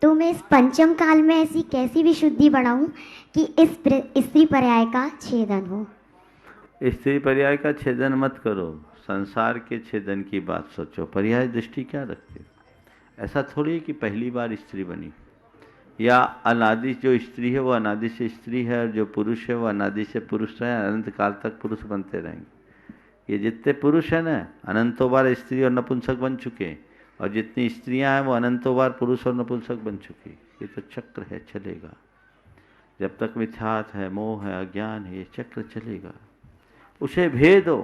तो मैं इस पंचम काल में ऐसी कैसी विशुद्धि बढ़ाऊं कि इस स्त्री पर्याय का छेदन हो? स्त्री पर्याय का छेदन मत करो, संसार के छेदन की बात सोचो। पर्याय दृष्टि क्या रखते हो? ऐसा थोड़ी है कि पहली बार स्त्री बनी, या अनादि जो स्त्री है वो अनादि से स्त्री है, और जो पुरुष है वो अनादि से पुरुष है, अनंत काल तक पुरुष बनते रहेंगे। ये जितने पुरुष हैं ना, अनंतों बार स्त्री और नपुंसक बन चुके, और जितनी स्त्रियां हैं वो अनंतों बार पुरुष और नपुंसक बन चुकी। ये तो चक्र है, चलेगा। जब तक मिथ्यात है, मोह है, अज्ञान है, ये चक्र चलेगा। उसे भेदो।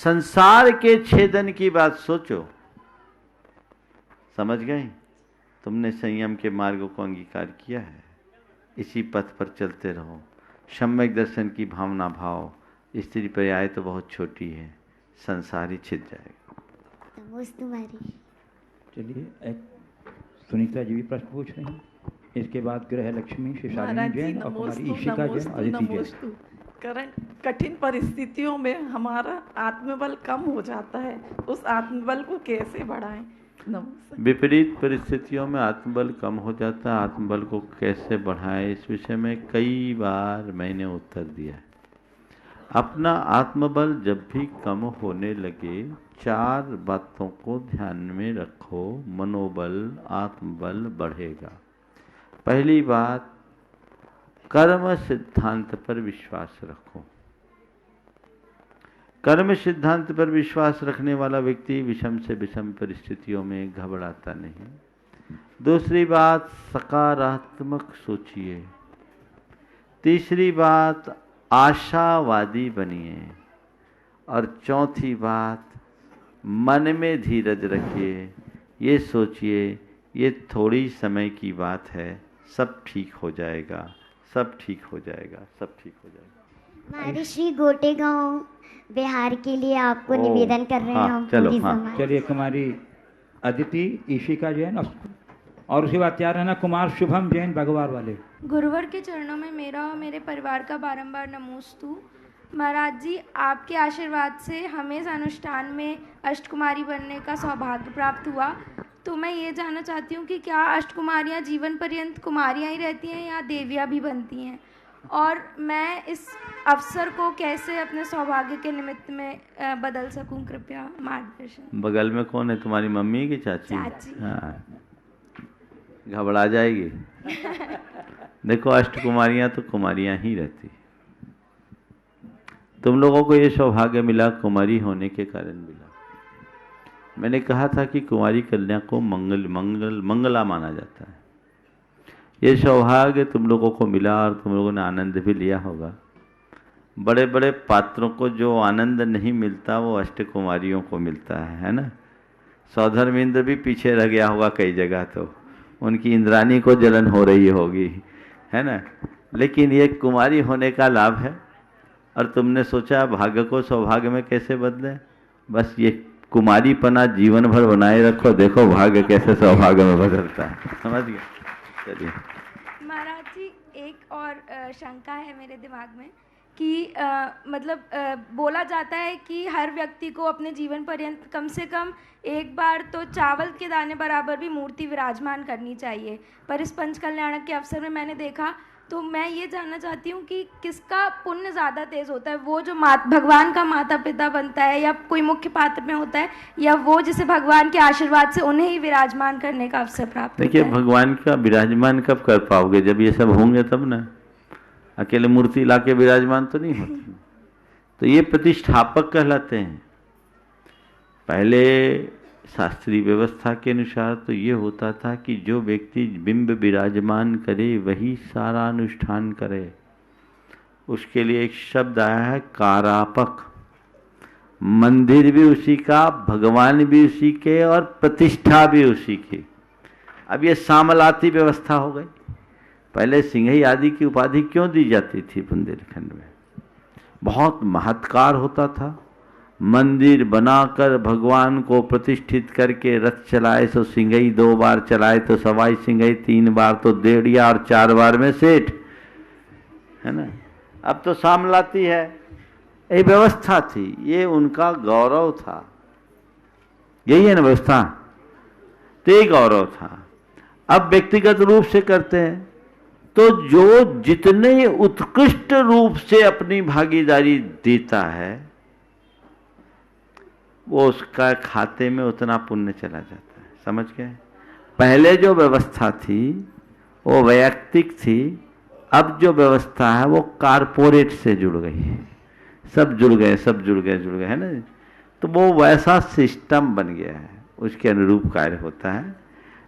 संसार के छेदन की बात सोचो। समझ गए? तुमने संयम के मार्गों को अंगीकार किया है, इसी पथ पर चलते रहो। सम्यक दर्शन की भावना भाव। स्त्री पर्याय तो बहुत छोटी है, संसार ही छिद जाएगा। तुम्हारी चलिए, एक सुनीता जी भी प्रश्न पूछ रही हैं, इसके बाद गृहलक्ष्मी श्री शालिनी जैन और कुमारी ईशिका जैन, अदिति जैन। कठिन परिस्थितियों में हमारा आत्मबल कम हो जाता है, उस आत्मबल को कैसे बढ़ाएं? विपरीत परिस्थितियों में आत्मबल कम हो जाता है, आत्मबल को कैसे बढ़ाएं, इस विषय में कई बार मैंने उत्तर दिया है। अपना आत्मबल जब भी कम होने लगे, 4 बातों को ध्यान में रखो, मनोबल आत्मबल बढ़ेगा। पहली बात, कर्म सिद्धांत पर विश्वास रखो। कर्म सिद्धांत पर विश्वास रखने वाला व्यक्ति विषम से विषम परिस्थितियों में घबराता नहीं। दूसरी बात, सकारात्मक सोचिए। तीसरी बात, आशावादी बनिए। और चौथी बात, मन में धीरज रखिए। ये सोचिए ये थोड़ी समय की बात है, सब ठीक हो जाएगा, सब ठीक हो जाएगा, सब ठीक हो जाएगा। हमारे श्री गोटेगांव बिहार के लिए आपको निवेदन कर रहे हैं हम। चलिए, कुमारी अदिति ईशिका जैन और उसके बाद तैयार रहना कुमार शुभम जैन भगवार वाले। गुरुवर के चरणों में मेरा और मेरे परिवार का बारंबार नमोस्तु। महाराज जी, आपके आशीर्वाद से हमें इस अनुष्ठान में अष्टकुमारी बनने का सौभाग्य प्राप्त हुआ, तो मैं ये जानना चाहती हूँ कि क्या अष्टकुमारियाँ जीवन पर्यंत कुमारियाँ ही रहती हैं या देवियाँ भी बनती हैं? और मैं इस अवसर को कैसे अपने सौभाग्य के निमित्त में बदल सकूं, कृपया मार्गदर्शन। बगल में कौन है, तुम्हारी मम्मी की चाची? चाची। हाँ, घबरा जाएगी। देखो अष्टकुमारियां तो कुमारियां ही रहती। तुम लोगों को ये सौभाग्य मिला कुमारी होने के कारण मिला। मैंने कहा था कि कुमारी कन्या को मंगला माना जाता है। ये सौभाग्य तुम लोगों को मिला और तुम लोगों ने आनंद भी लिया होगा। बड़े बड़े पात्रों को जो आनंद नहीं मिलता वो अष्टकुमारियों को मिलता है ना। सौधर्मेंद्र भी पीछे रह गया होगा कई जगह, तो उनकी इंद्राणी को जलन हो रही होगी, है ना। लेकिन ये कुमारी होने का लाभ है। और तुमने सोचा भाग्य को सौभाग्य में कैसे बदले, बस ये कुमारीपना जीवन भर बनाए रखो, देखो भाग्य कैसे सौभाग्य में बदलता है। समझ गए? चलिए महाराज जी, एक और शंका है मेरे दिमाग में कि बोला जाता है कि हर व्यक्ति को अपने जीवन पर्यंत कम से कम एक बार तो चावल के दाने बराबर भी मूर्ति विराजमान करनी चाहिए, पर इस पंच कल्याणक के अवसर में मैंने देखा। तो मैं ये जानना चाहती हूँ कि किसका पुण्य ज़्यादा तेज होता है, वो जो भगवान का माता पिता बनता है या कोई मुख्य पात्र में होता है, या वो जिसे भगवान के आशीर्वाद से उन्हें ही विराजमान करने का अवसर प्राप्त होता है? देखिए, भगवान का विराजमान कब कर पाओगे, जब ये सब होंगे तब ना। अकेले मूर्ति लाके विराजमान तो नहीं होती। तो ये प्रतिष्ठापक कहलाते हैं। पहले शास्त्रीय व्यवस्था के अनुसार तो ये होता था कि जो व्यक्ति बिंब विराजमान करे वही सारा अनुष्ठान करे। उसके लिए एक शब्द आया है कारापक। मंदिर भी उसी का, भगवान भी उसी के और प्रतिष्ठा भी उसी की। अब ये सामलाती व्यवस्था हो गई। पहले सिंघई आदि की उपाधि क्यों दी जाती थी बुंदेलखंड में? बहुत महत्कार होता था। मंदिर बनाकर भगवान को प्रतिष्ठित करके रथ चलाए तो सिंघई 2 बार चलाए तो सवाई सिंघई, 3 बार तो देड़िया और 4 बार में सेठ, है ना। अब तो सामलाती है। ये व्यवस्था थी, ये उनका गौरव था। यही है ना व्यवस्था, तो ये गौरव था। अब व्यक्तिगत रूप से करते हैं तो जो जितने उत्कृष्ट रूप से अपनी भागीदारी देता है वो उसका खाते में उतना पुण्य चला जाता है। समझ गए? पहले जो व्यवस्था थी वो वैयक्तिक थी, अब जो व्यवस्था है वो कारपोरेट से जुड़ गई है। सब जुड़ गए है ना। तो वो वैसा सिस्टम बन गया है, उसके अनुरूप कार्य होता है।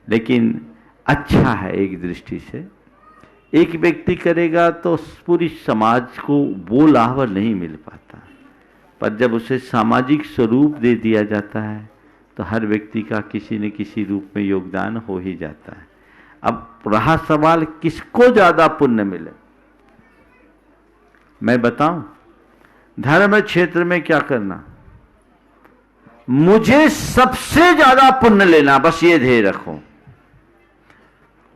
लेकिन अच्छा है एक दृष्टि से। एक व्यक्ति करेगा तो पूरी समाज को वो लाभ नहीं मिल पाता, पर जब उसे सामाजिक स्वरूप दे दिया जाता है तो हर व्यक्ति का किसी न किसी रूप में योगदान हो ही जाता है। अब रहा सवाल किसको ज्यादा पुण्य मिले। मैं बताऊं, धर्म क्षेत्र में क्या करना, मुझे सबसे ज्यादा पुण्य लेना, बस ये ध्येय रखो।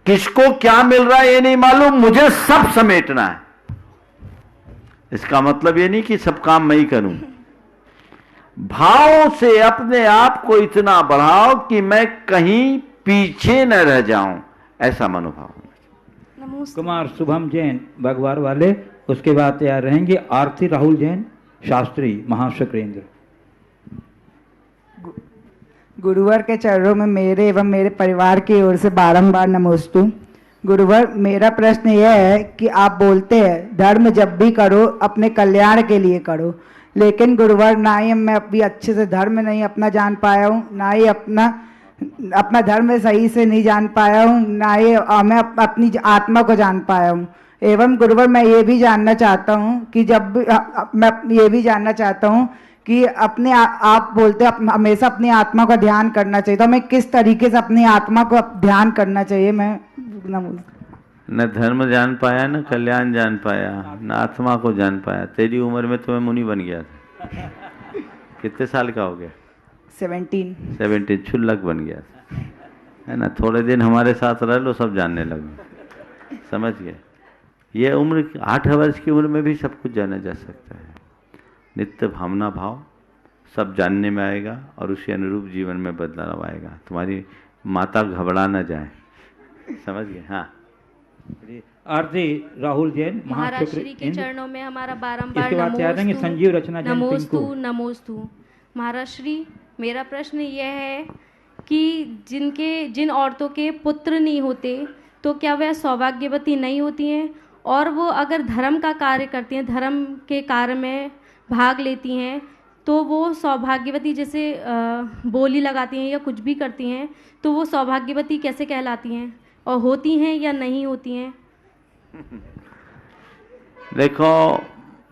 किसको क्या मिल रहा है ये नहीं मालूम, मुझे सब समेटना है। इसका मतलब ये नहीं कि सब काम मैं ही करूं। भाव से अपने आप को इतना बढ़ाओ कि मैं कहीं पीछे न रह जाऊं, ऐसा मनोभाव। कुमार शुभम जैन भगवार वाले, उसके बाद तैयार रहेंगे आरती राहुल जैन, शास्त्री महाशक्रेंद्र। गुरुवर के चरणों में मेरे एवं मेरे परिवार की ओर से बारंबार नमोस्तु। गुरुवर, मेरा प्रश्न यह है कि आप बोलते हैं धर्म जब भी करो अपने कल्याण के लिए करो, लेकिन गुरुवर ना ही मैं अभी अच्छे से धर्म नहीं अपना जान पाया हूँ, ना ही अपना धर्म सही से नहीं जान पाया हूँ, ना ही मैं अपनी आत्मा को जान पाया हूँ। एवं गुरुवर, मैं ये भी जानना चाहता हूँ कि कि अपने आप बोलते हमेशा अपनी आत्मा का ध्यान करना चाहिए, तो हमें किस तरीके से अपनी आत्मा को ध्यान करना चाहिए? मैं न धर्म जान पाया, न कल्याण जान पाया, न आत्मा को जान पाया। तेरी उम्र में तो मैं मुनि बन गया था। कितने साल का हो गया? 17 क्षुल्लक बन गया था, है ना। थोड़े दिन हमारे साथ रह लो, सब जानने लगे। समझ गए? ये उम्र 8 वर्ष की उम्र में भी सब कुछ जाना जा सकता है। नित्य भावना भाव सब जानने में आएगा और उसी अनुरूप जीवन में बदलाव आएगा। तुम्हारी माता घबरा न जाए। समझ गए? हाँ, आरती राहुल जैन, महाराज महाशुक्र श्री के इंद्र। चरणों में हमारा बारंबार इसके बाद तैयार रहेंगे संजीव रचना जैन नमोस्तु पिंकू। नमोस्तु। महाराज श्री, मेरा प्रश्न यह है कि जिन औरतों के पुत्र नहीं होते तो क्या वह सौभाग्यवती नहीं होती हैं, और वो अगर धर्म का कार्य करती हैं, धर्म के कार्य में भाग लेती हैं, तो वो सौभाग्यवती, जैसे बोली लगाती हैं या कुछ भी करती हैं, तो वो सौभाग्यवती कैसे कहलाती हैं और होती हैं या नहीं होती हैं? देखो,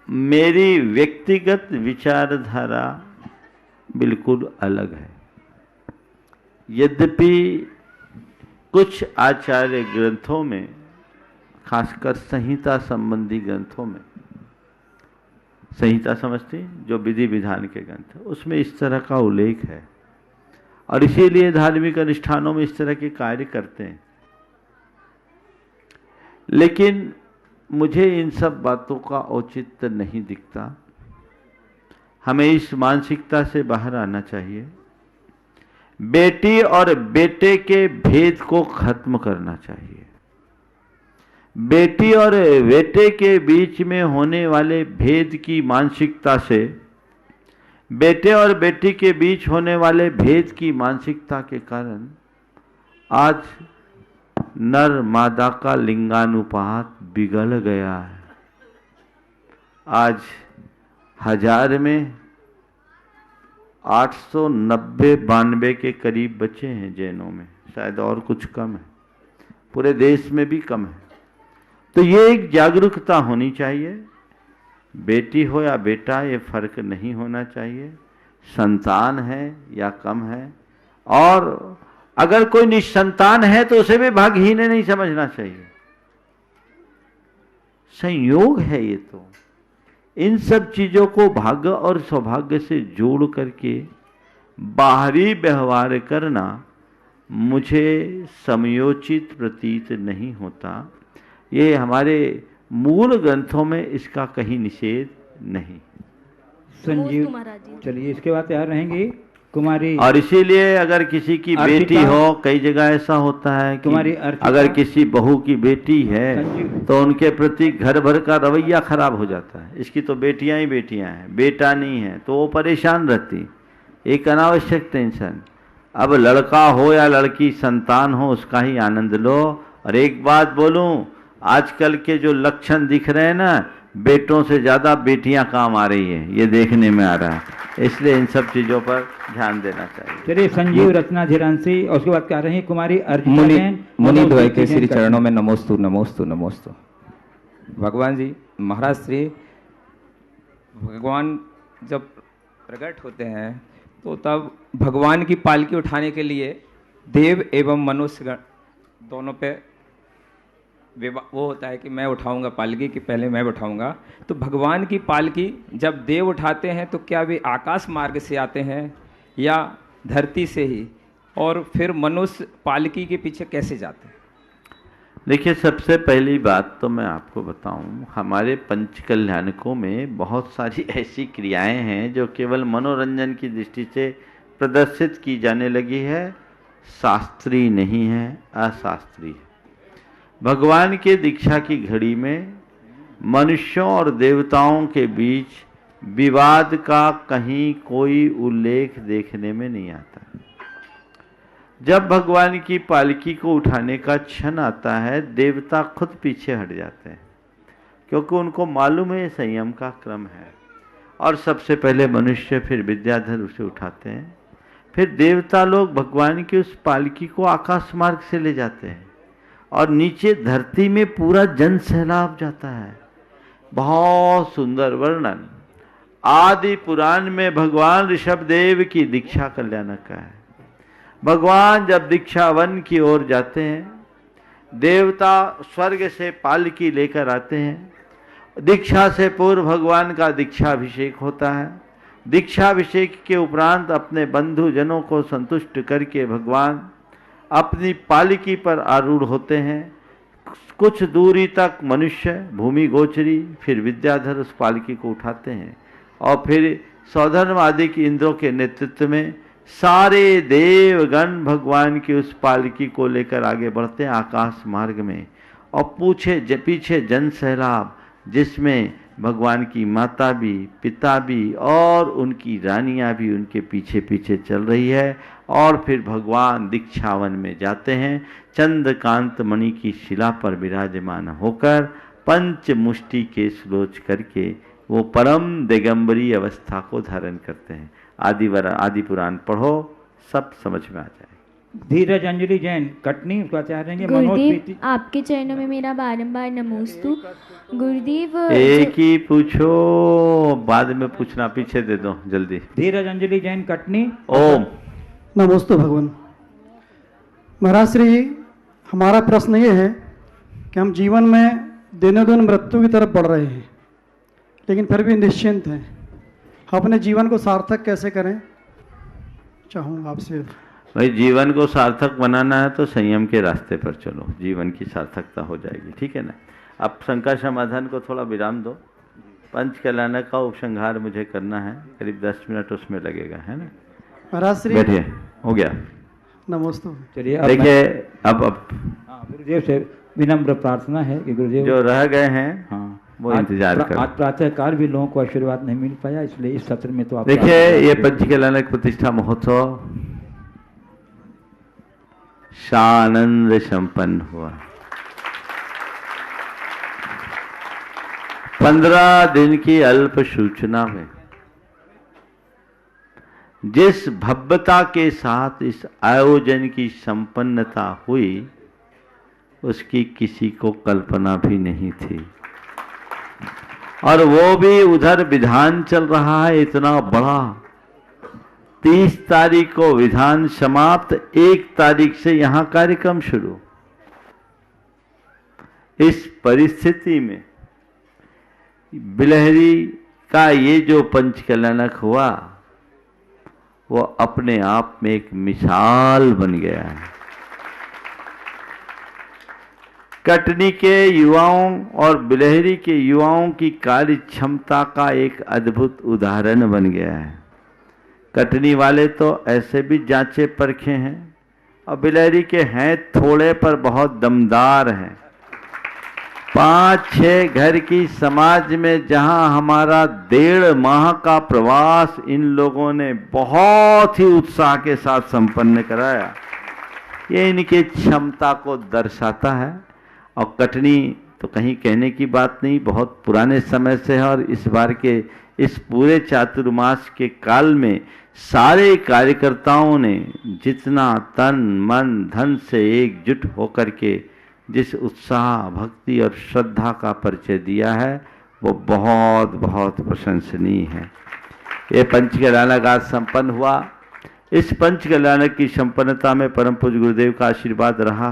मेरी व्यक्तिगत विचारधारा बिल्कुल अलग है। यद्यपि कुछ आचार्य ग्रंथों में, खासकर संहिता संबंधी ग्रंथों में, संहिता समझते जो विधि विधान के ग्रंथ, उसमें इस तरह का उल्लेख है और इसीलिए धार्मिक अनुष्ठानों में इस तरह के कार्य करते हैं। लेकिन मुझे इन सब बातों का औचित्य नहीं दिखता। हमें इस मानसिकता से बाहर आना चाहिए। बेटी और बेटे के भेद को खत्म करना चाहिए। बेटी और बेटे के बीच में होने वाले भेद की मानसिकता से, बेटे और बेटी के बीच होने वाले भेद की मानसिकता के कारण आज नर मादा का लिंगानुपात बिगड़ गया है। आज 1000 में 890-92 के करीब बच्चे हैं जैनों में, शायद और कुछ कम है, पूरे देश में भी कम है। तो ये एक जागरूकता होनी चाहिए। बेटी हो या बेटा, ये फर्क नहीं होना चाहिए। संतान है या कम है, और अगर कोई निसंतान है तो उसे भी भाग्यहीन नहीं समझना चाहिए। संयोग है ये तो। इन सब चीजों को भाग्य और सौभाग्य से जोड़ करके बाहरी व्यवहार करना मुझे समयोचित प्रतीत नहीं होता। ये हमारे मूल ग्रंथों में इसका कहीं निषेध नहीं। संजीव, चलिए इसके बाद तैयार रहेंगी कुमारी। और इसीलिए अगर किसी की बेटी हो, कई जगह ऐसा होता है कि अगर किसी बहू की बेटी है तो उनके प्रति घर भर का रवैया खराब हो जाता है। इसकी तो बेटियां ही बेटियां हैं, बेटा नहीं है, तो वो परेशान रहती। एक अनावश्यक टेंशन। अब लड़का हो या लड़की, संतान हो, उसका ही आनंद लो। और एक बात बोलूं, आजकल के जो लक्षण दिख रहे हैं ना, बेटों से ज्यादा बेटियां काम आ रही है, ये देखने में आ रहा है। इसलिए इन सब चीजों पर ध्यान देना चाहिए। चलिए संजीव रचना झिरांसी, और उसके बाद क्या रही कुमारी अर्जुन जैन। मुनि द्वय के श्री चरणों में नमोस्तु नमोस्तु नमोस्तु। भगवान जी, महाराज श्री, भगवान जब प्रकट होते हैं तो तब भगवान की पालकी उठाने के लिए देव एवं मनुष्य दोनों पे वो होता है कि मैं उठाऊंगा पालकी, कि पहले मैं उठाऊंगा। तो भगवान की पालकी जब देव उठाते हैं तो क्या वे आकाश मार्ग से आते हैं या धरती से ही, और फिर मनुष्य पालकी के पीछे कैसे जाते हैं? देखिए, सबसे पहली बात तो मैं आपको बताऊं, हमारे पंच कल्याणकों में बहुत सारी ऐसी क्रियाएं हैं जो केवल मनोरंजन की दृष्टि से प्रदर्शित की जाने लगी है, शास्त्रीय नहीं है, अशास्त्रीय। भगवान के दीक्षा की घड़ी में मनुष्यों और देवताओं के बीच विवाद का कहीं कोई उल्लेख देखने में नहीं आता। जब भगवान की पालकी को उठाने का क्षण आता है, देवता खुद पीछे हट जाते हैं, क्योंकि उनको मालूम है संयम का क्रम है। और सबसे पहले मनुष्य, फिर विद्याधर उसे उठाते हैं, फिर देवता लोग भगवान की उस पालकी को आकाश मार्ग से ले जाते हैं और नीचे धरती में पूरा जन सैलाब जाता है। बहुत सुंदर वर्णन आदि पुराण में भगवान ऋषभदेव की दीक्षा कल्याणक का है। भगवान जब दीक्षा वन की ओर जाते हैं, देवता स्वर्ग से पालकी लेकर आते हैं। दीक्षा से पूर्व भगवान का दीक्षाभिषेक होता है। दीक्षाभिषेक के उपरांत अपने बंधु जनों को संतुष्ट करके भगवान अपनी पालकी पर आरूढ़ होते हैं। कुछ दूरी तक मनुष्य भूमि गोचरी, फिर विद्याधर उस पालकी को उठाते हैं और फिर सौधर्म आदि के इंद्रों के नेतृत्व में सारे देवगण भगवान की उस पालकी को लेकर आगे बढ़ते हैं आकाश मार्ग में। और पीछे जन सैलाब, जिसमें भगवान की माता भी, पिता भी और उनकी रानियां भी उनके पीछे पीछे चल रही है। और फिर भगवान दीक्षावन में जाते हैं, चंद्रकांत मणि की शिला पर विराजमान होकर पंच मुष्टि के श्लोच करके वो परम दिगंबरी अवस्था को धारण करते हैं। आदि पुराण पढ़ो, सब समझ में आ जाए। धीरज अंजलि जैन कटनी उसका चाह रहे हैं मनोज प्रीति। गुरुदेव, आपके चरणों में मेरा बारंबार नमोस्तु। गुरुदेव, एक ही पूछो, बाद में पूछना, पीछे दे दो जल्दी। धीरज अंजलि जैन कटनी। ओम नमोस्तु भगवान। महाराज श्री जी, हमारा प्रश्न ये है कि हम जीवन में दिनों दिन मृत्यु की तरफ बढ़ रहे हैं, लेकिन फिर भी निश्चिंत हैं। अपने जीवन को सार्थक कैसे करें, चाहूँगा आपसे। भाई, जीवन को सार्थक बनाना है तो संयम के रास्ते पर चलो, जीवन की सार्थकता हो जाएगी। ठीक है ना। अब शंका समाधान को थोड़ा विराम दो। पंच कल्याण का उपसंहार मुझे करना है, करीब 10 मिनट उसमें लगेगा, है ना। महाराज श्री, बैठिए, हो गया। नमस्ते। चलिए देखिए, अब गुरुदेव से विनम्र प्रार्थना है कि गुरुदेव जो रह गए हैं, हाँ, वो इंतजार करो। आज प्रातः काल भी लोगों को आशीर्वाद नहीं मिल पाया, इसलिए इस सत्र में तो आप देखिए, ये पंच कल्याण प्रतिष्ठा महोत्सव सानंद संपन्न हुआ। 15 दिन की अल्प सूचना में जिस भव्यता के साथ इस आयोजन की संपन्नता हुई, उसकी किसी को कल्पना भी नहीं थी। और वो भी उधर विधान चल रहा है इतना बड़ा। 30 तारीख को विधान समाप्त, 1 तारीख से यहां कार्यक्रम शुरू। इस परिस्थिति में बिलहरी का ये जो पंच कल्याणक हुआ, वो अपने आप में एक मिसाल बन गया है। कटनी के युवाओं और बिलहरी के युवाओं की कार्य क्षमता का एक अद्भुत उदाहरण बन गया है। कटनी वाले तो ऐसे भी जांचे परखे हैं, और बिलहरी के हैं थोड़े पर बहुत दमदार हैं। 5-6 घर की समाज में जहां हमारा 1.5 माह का प्रवास इन लोगों ने बहुत ही उत्साह के साथ संपन्न कराया, ये इनके क्षमता को दर्शाता है। और कटनी तो कहीं कहने की बात नहीं, बहुत पुराने समय से है। और इस बार के इस पूरे चातुर्मास के काल में सारे कार्यकर्ताओं ने जितना तन मन धन से एकजुट होकर के जिस उत्साह, भक्ति और श्रद्धा का परिचय दिया है, वो बहुत बहुत प्रशंसनीय है। ये पंच कल्याणक आज संपन्न हुआ। इस पंच कल्याणक की संपन्नता में परम पूज्य गुरुदेव का आशीर्वाद रहा।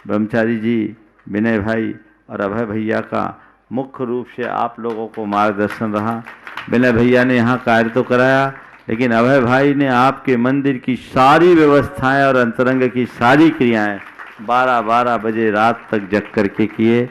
ब्रह्मचारी जी, विनय भाई और अभय भैया का मुख्य रूप से आप लोगों को मार्गदर्शन रहा। विनय भैया ने यहाँ कार्य तो कराया, लेकिन अभय भाई ने आपके मंदिर की सारी व्यवस्थाएं और अंतरंग की सारी क्रियाएं 12-12 बजे रात तक जग करके किए।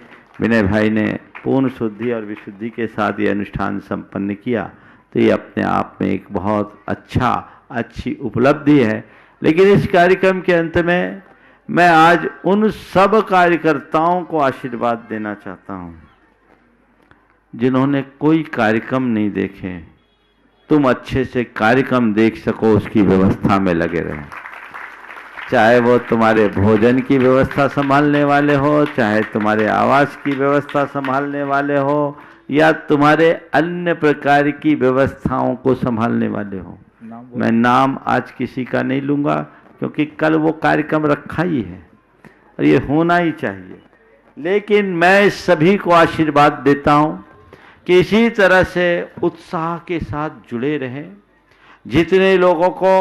विनय भाई ने पूर्ण शुद्धि और विशुद्धि के साथ ये अनुष्ठान संपन्न किया, तो ये अपने आप में एक बहुत अच्छी उपलब्धि है। लेकिन इस कार्यक्रम के अंत में मैं आज उन सब कार्यकर्ताओं को आशीर्वाद देना चाहता हूं जिन्होंने कोई कार्यक्रम नहीं देखे। तुम अच्छे से कार्यक्रम देख सको उसकी व्यवस्था में लगे रहें, चाहे वो तुम्हारे भोजन की व्यवस्था संभालने वाले हो, चाहे तुम्हारे आवास की व्यवस्था संभालने वाले हो, या तुम्हारे अन्य प्रकार की व्यवस्थाओं को संभालने वाले हो। मैं नाम आज किसी का नहीं लूँगा, क्योंकि कल वो कार्यक्रम रखा ही है और ये होना ही चाहिए। लेकिन मैं सभी को आशीर्वाद देता हूँ कि इसी तरह से उत्साह के साथ जुड़े रहें। जितने लोगों को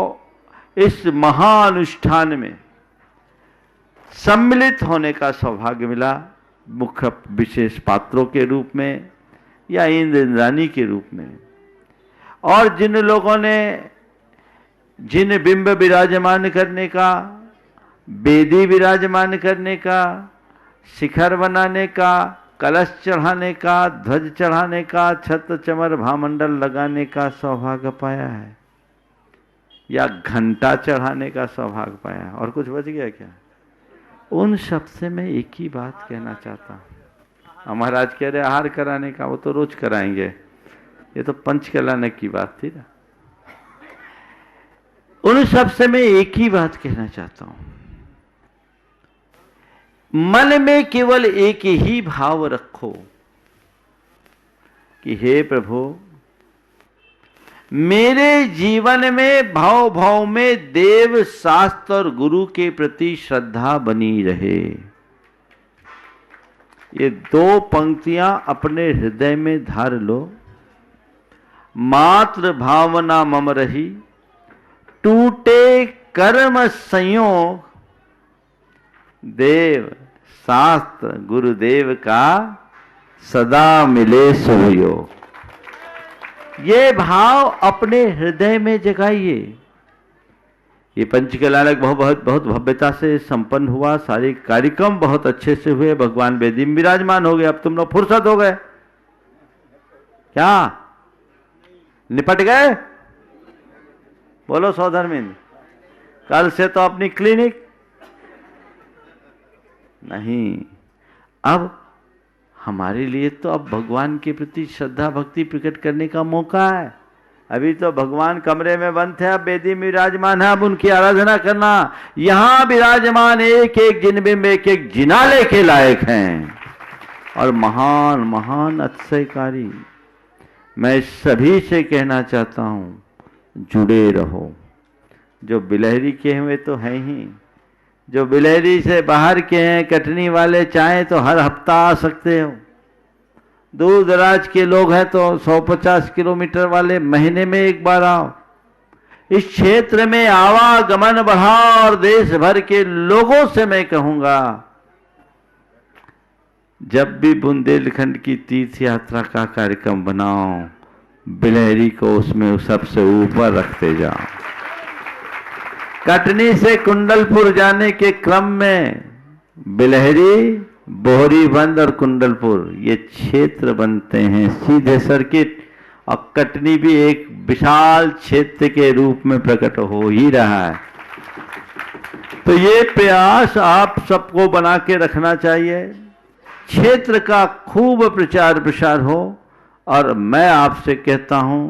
इस महाअनुष्ठान में सम्मिलित होने का सौभाग्य मिला, मुख्य विशेष पात्रों के रूप में या इंद्राणी के रूप में, और जिन लोगों ने जिन बिंब विराजमान करने का, बेदी विराजमान करने का, शिखर बनाने का, कलश चढ़ाने का, ध्वज चढ़ाने का, छत चमर भामंडल लगाने का सौभाग्य पाया है, या घंटा चढ़ाने का सौभाग्य पाया है। और कुछ बच गया क्या? उन शब्द से मैं एक ही बात कहना चाहता हूँ। महाराज कह रहे आहार कराने का, वो तो रोज कराएंगे, ये तो पंच कराने की बात थी ना। उन शब्द से मैं एक ही बात कहना चाहता हूं, मन में केवल एक ही भाव रखो कि हे प्रभु, मेरे जीवन में भाव भाव में देव, शास्त्र और गुरु के प्रति श्रद्धा बनी रहे। ये 2 पंक्तियां अपने हृदय में धार लो। मात्र भावना मम रही, टूटे कर्म संयोग, देव शास्त्र गुरुदेव का सदा मिले सहयोग। ये भाव अपने हृदय में जगाइए। ये पंचकल्याणक बहुत भव्यता से संपन्न हुआ, सारे कार्यक्रम बहुत अच्छे से हुए, भगवान वेदी में विराजमान हो गए। अब तुम लोग फुर्सत हो गए क्या? निपट गए? बोलो सौधर्मिंद, कल से तो अपनी क्लिनिक नहीं। अब हमारे लिए तो अब भगवान के प्रति श्रद्धा भक्ति प्रकट करने का मौका है। अभी तो भगवान कमरे में बंद थे, अब वेदी में विराजमान है, अब उनकी आराधना करना। यहां विराजमान एक एक जिनबिंब एक एक जिनाले के लायक हैं और महान महान अतिशयकारी। मैं सभी से कहना चाहता हूं, जुड़े रहो। जो बिलहरी के हुए तो हैं ही, जो बिलहरी से बाहर के हैं, कटनी वाले चाहें तो हर हफ्ता आ सकते हो। दूर दराज के लोग हैं तो 150 किलोमीटर वाले महीने में एक बार आओ। इस क्षेत्र में आवागमन बढ़ाओ और देश भर के लोगों से मैं कहूंगा, जब भी बुंदेलखंड की तीर्थ यात्रा का कार्यक्रम बनाओ, बिलहरी को उसमें सबसे ऊपर रखते जाओ। कटनी से कुंडलपुर जाने के क्रम में बिलहरी, बोहरीबंद और कुंडलपुर ये क्षेत्र बनते हैं, सीधे सर्किट। और कटनी भी एक विशाल क्षेत्र के रूप में प्रकट हो ही रहा है। तो ये प्रयास आप सबको बना के रखना चाहिए। क्षेत्र का खूब प्रचार प्रसार हो। और मैं आपसे कहता हूं,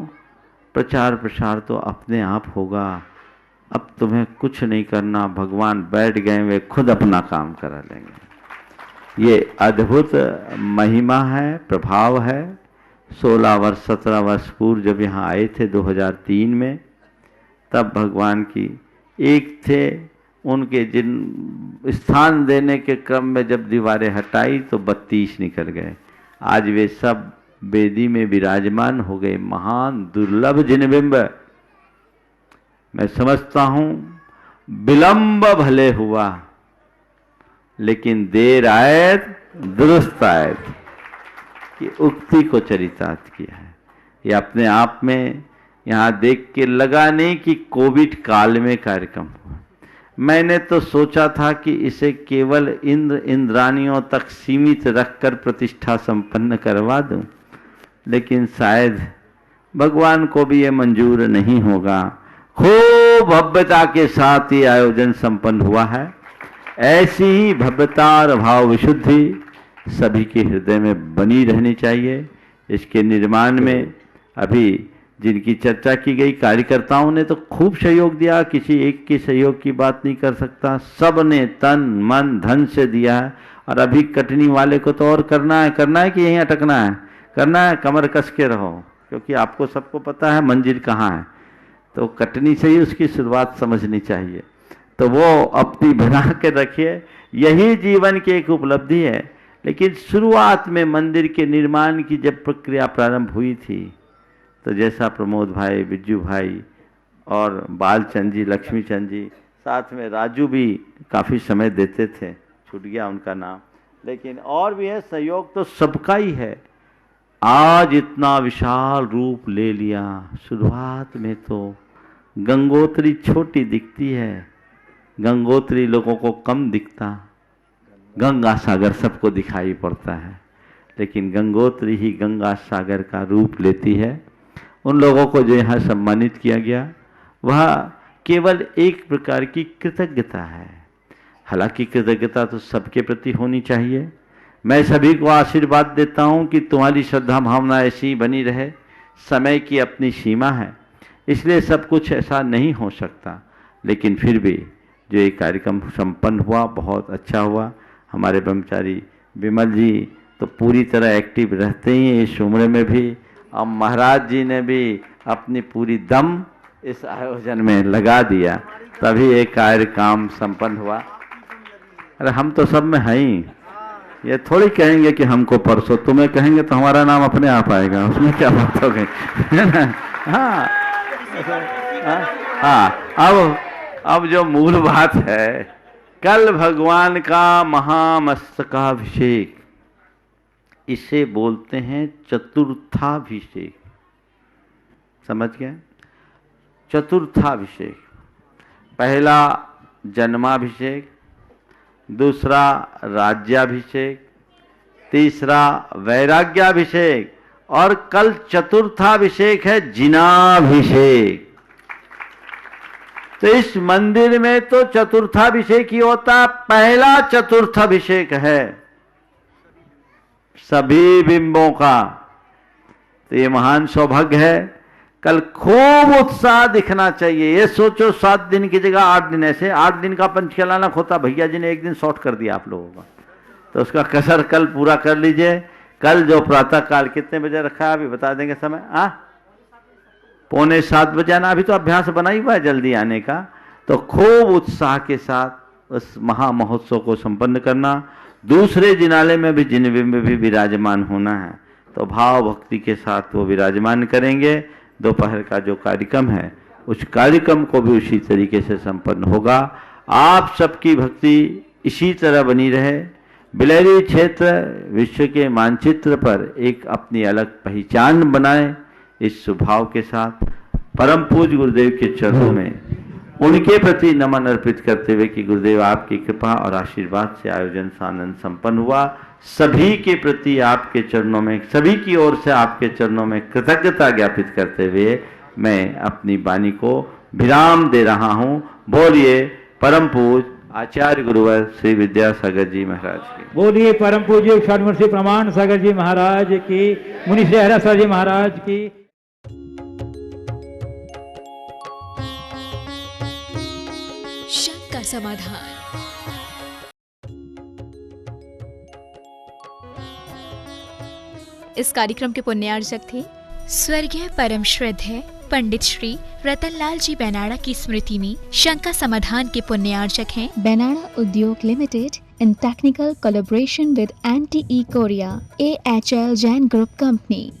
प्रचार प्रसार तो अपने आप होगा। अब तुम्हें कुछ नहीं करना, भगवान बैठ गए, वे खुद अपना काम करा लेंगे। ये अद्भुत महिमा है, प्रभाव है। 16 वर्ष 17 वर्ष पूर्व जब यहाँ आए थे 2003 में, तब भगवान की एक थे, उनके जिन स्थान देने के क्रम में जब दीवारें हटाई तो 32 निकल गए। आज वे सब वेदी में विराजमान हो गए, महान दुर्लभ जिनबिंब। मैं समझता हूं विलंब भले हुआ, लेकिन देर आयत दुरुस्त आयत की उक्ति को चरितार्थ किया है। ये अपने आप में यहाँ देख के लगा नहीं कि कोविड काल में कार्यक्रम हुआ। मैंने तो सोचा था कि इसे केवल इंद्रानियों तक सीमित रखकर प्रतिष्ठा संपन्न करवा दूं, लेकिन शायद भगवान को भी ये मंजूर नहीं होगा। खूब भव्यता के साथ ये आयोजन संपन्न हुआ है। ऐसी ही भव्यता और भाव विशुद्धि सभी के हृदय में बनी रहनी चाहिए। इसके निर्माण में अभी जिनकी चर्चा की गई, कार्यकर्ताओं ने तो खूब सहयोग दिया, किसी एक के सहयोग की बात नहीं कर सकता, सब ने तन मन धन से दिया है। और अभी कटनी वाले को तो और करना है कि यहीं अटकना है, करना है, कमर कस के रहो, क्योंकि आपको सबको पता है मंजिल कहाँ है। तो कटनी से ही उसकी शुरुआत समझनी चाहिए। तो वो अपनी बना के रखिए, यही जीवन की एक उपलब्धि है। लेकिन शुरुआत में मंदिर के निर्माण की जब प्रक्रिया प्रारंभ हुई थी, तो जैसा प्रमोद भाई, बिज्जू भाई और बालचंद जी, लक्ष्मीचंद जी, साथ में राजू भी काफ़ी समय देते थे, छूट गया उनका नाम, लेकिन और भी है, सहयोग तो सबका ही है। आज इतना विशाल रूप ले लिया। शुरुआत में तो गंगोत्री छोटी दिखती है, गंगोत्री लोगों को कम दिखता, गंगा सागर सबको दिखाई पड़ता है, लेकिन गंगोत्री ही गंगा सागर का रूप लेती है। उन लोगों को जो यहाँ सम्मानित किया गया, वह केवल एक प्रकार की कृतज्ञता है। हालांकि कृतज्ञता तो सबके प्रति होनी चाहिए। मैं सभी को आशीर्वाद देता हूं कि तुम्हारी श्रद्धा भावना ऐसी ही बनी रहे। समय की अपनी सीमा है, इसलिए सब कुछ ऐसा नहीं हो सकता, लेकिन फिर भी जो ये कार्यक्रम संपन्न हुआ बहुत अच्छा हुआ। हमारे ब्रह्मचारी विमल जी तो पूरी तरह एक्टिव रहते ही हैं इस उम्र में भी, अब महाराज जी ने भी अपनी पूरी दम इस आयोजन में लगा दिया, तभी ये कार्यक्रम संपन्न हुआ। अरे हम तो सब में हैं ही, ये थोड़ी कहेंगे कि हमको परसों, तुम्हें कहेंगे तो हमारा नाम अपने आप आएगा, उसमें क्या बात हो गई, है ना? हाँ हाँ, अब जो मूल बात है, कल भगवान का महामस्तकाभिषेक, इसे बोलते हैं चतुर्थाभिषेक। समझ गए? चतुर्थाभिषेक, पहला जन्माभिषेक, दूसरा राज्याभिषेक, तीसरा वैराग्याभिषेक, और कल चतुर्थाभिषेक है जिनाभिषेक। तो इस मंदिर में तो चतुर्थाभिषेक ही होता, पहला चतुर्थाभिषेक है सभी बिंबों का। तो ये महान सौभाग्य है। कल खूब उत्साह दिखना चाहिए। ये सोचो 7 दिन की जगह 8 दिन, ऐसे 8 दिन का पंचकलानक होता, भैया जी ने 1 दिन शॉर्ट कर दिया आप लोगों का, तो उसका कसर कल पूरा कर लीजिए। कल जो प्रातः काल कितने बजे रखा है अभी बता देंगे समय? 6:45 बजे आना, अभी तो अभ्यास बना ही हुआ है जल्दी आने का। तो खूब उत्साह के साथ उस महामहोत्सव को संपन्न करना। दूसरे जिनालय में भी जिनबे में भी विराजमान होना है, तो भाव भक्ति के साथ वो विराजमान करेंगे। दोपहर का जो कार्यक्रम है उस कार्यक्रम को भी उसी तरीके से संपन्न होगा। आप सबकी भक्ति इसी तरह बनी रहे। बिलहरी क्षेत्र विश्व के मानचित्र पर एक अपनी अलग पहचान बनाए। इस स्वभाव के साथ परम पूज्य गुरुदेव के चरणों में उनके प्रति नमन अर्पित करते हुए कि गुरुदेव आपकी कृपा और आशीर्वाद से आयोजन सानंद संपन्न हुआ। सभी के प्रति आपके चरणों में, सभी की ओर से आपके चरणों में कृतज्ञता ज्ञापित करते हुए मैं अपनी वाणी को विराम दे रहा हूं। बोलिए परम पूज्य आचार्य गुरुवर श्री विद्यासागर जी महाराज की। बोलिए परम पूज्य षड्मूर्ति प्रमाण सागर जी महाराज की, मुनि श्री हरासर जी महाराज की। शंका समाधान। इस कार्यक्रम के पुण्यार्चक थे स्वर्गीय परम श्रद्धेय पंडित श्री रतनलाल जी बेनाड़ा की स्मृति में शंका समाधान के पुण्यार्चक हैं बेनाड़ा उद्योग limited in technical collaboration with NTE Korea, AHL Jain Group Company.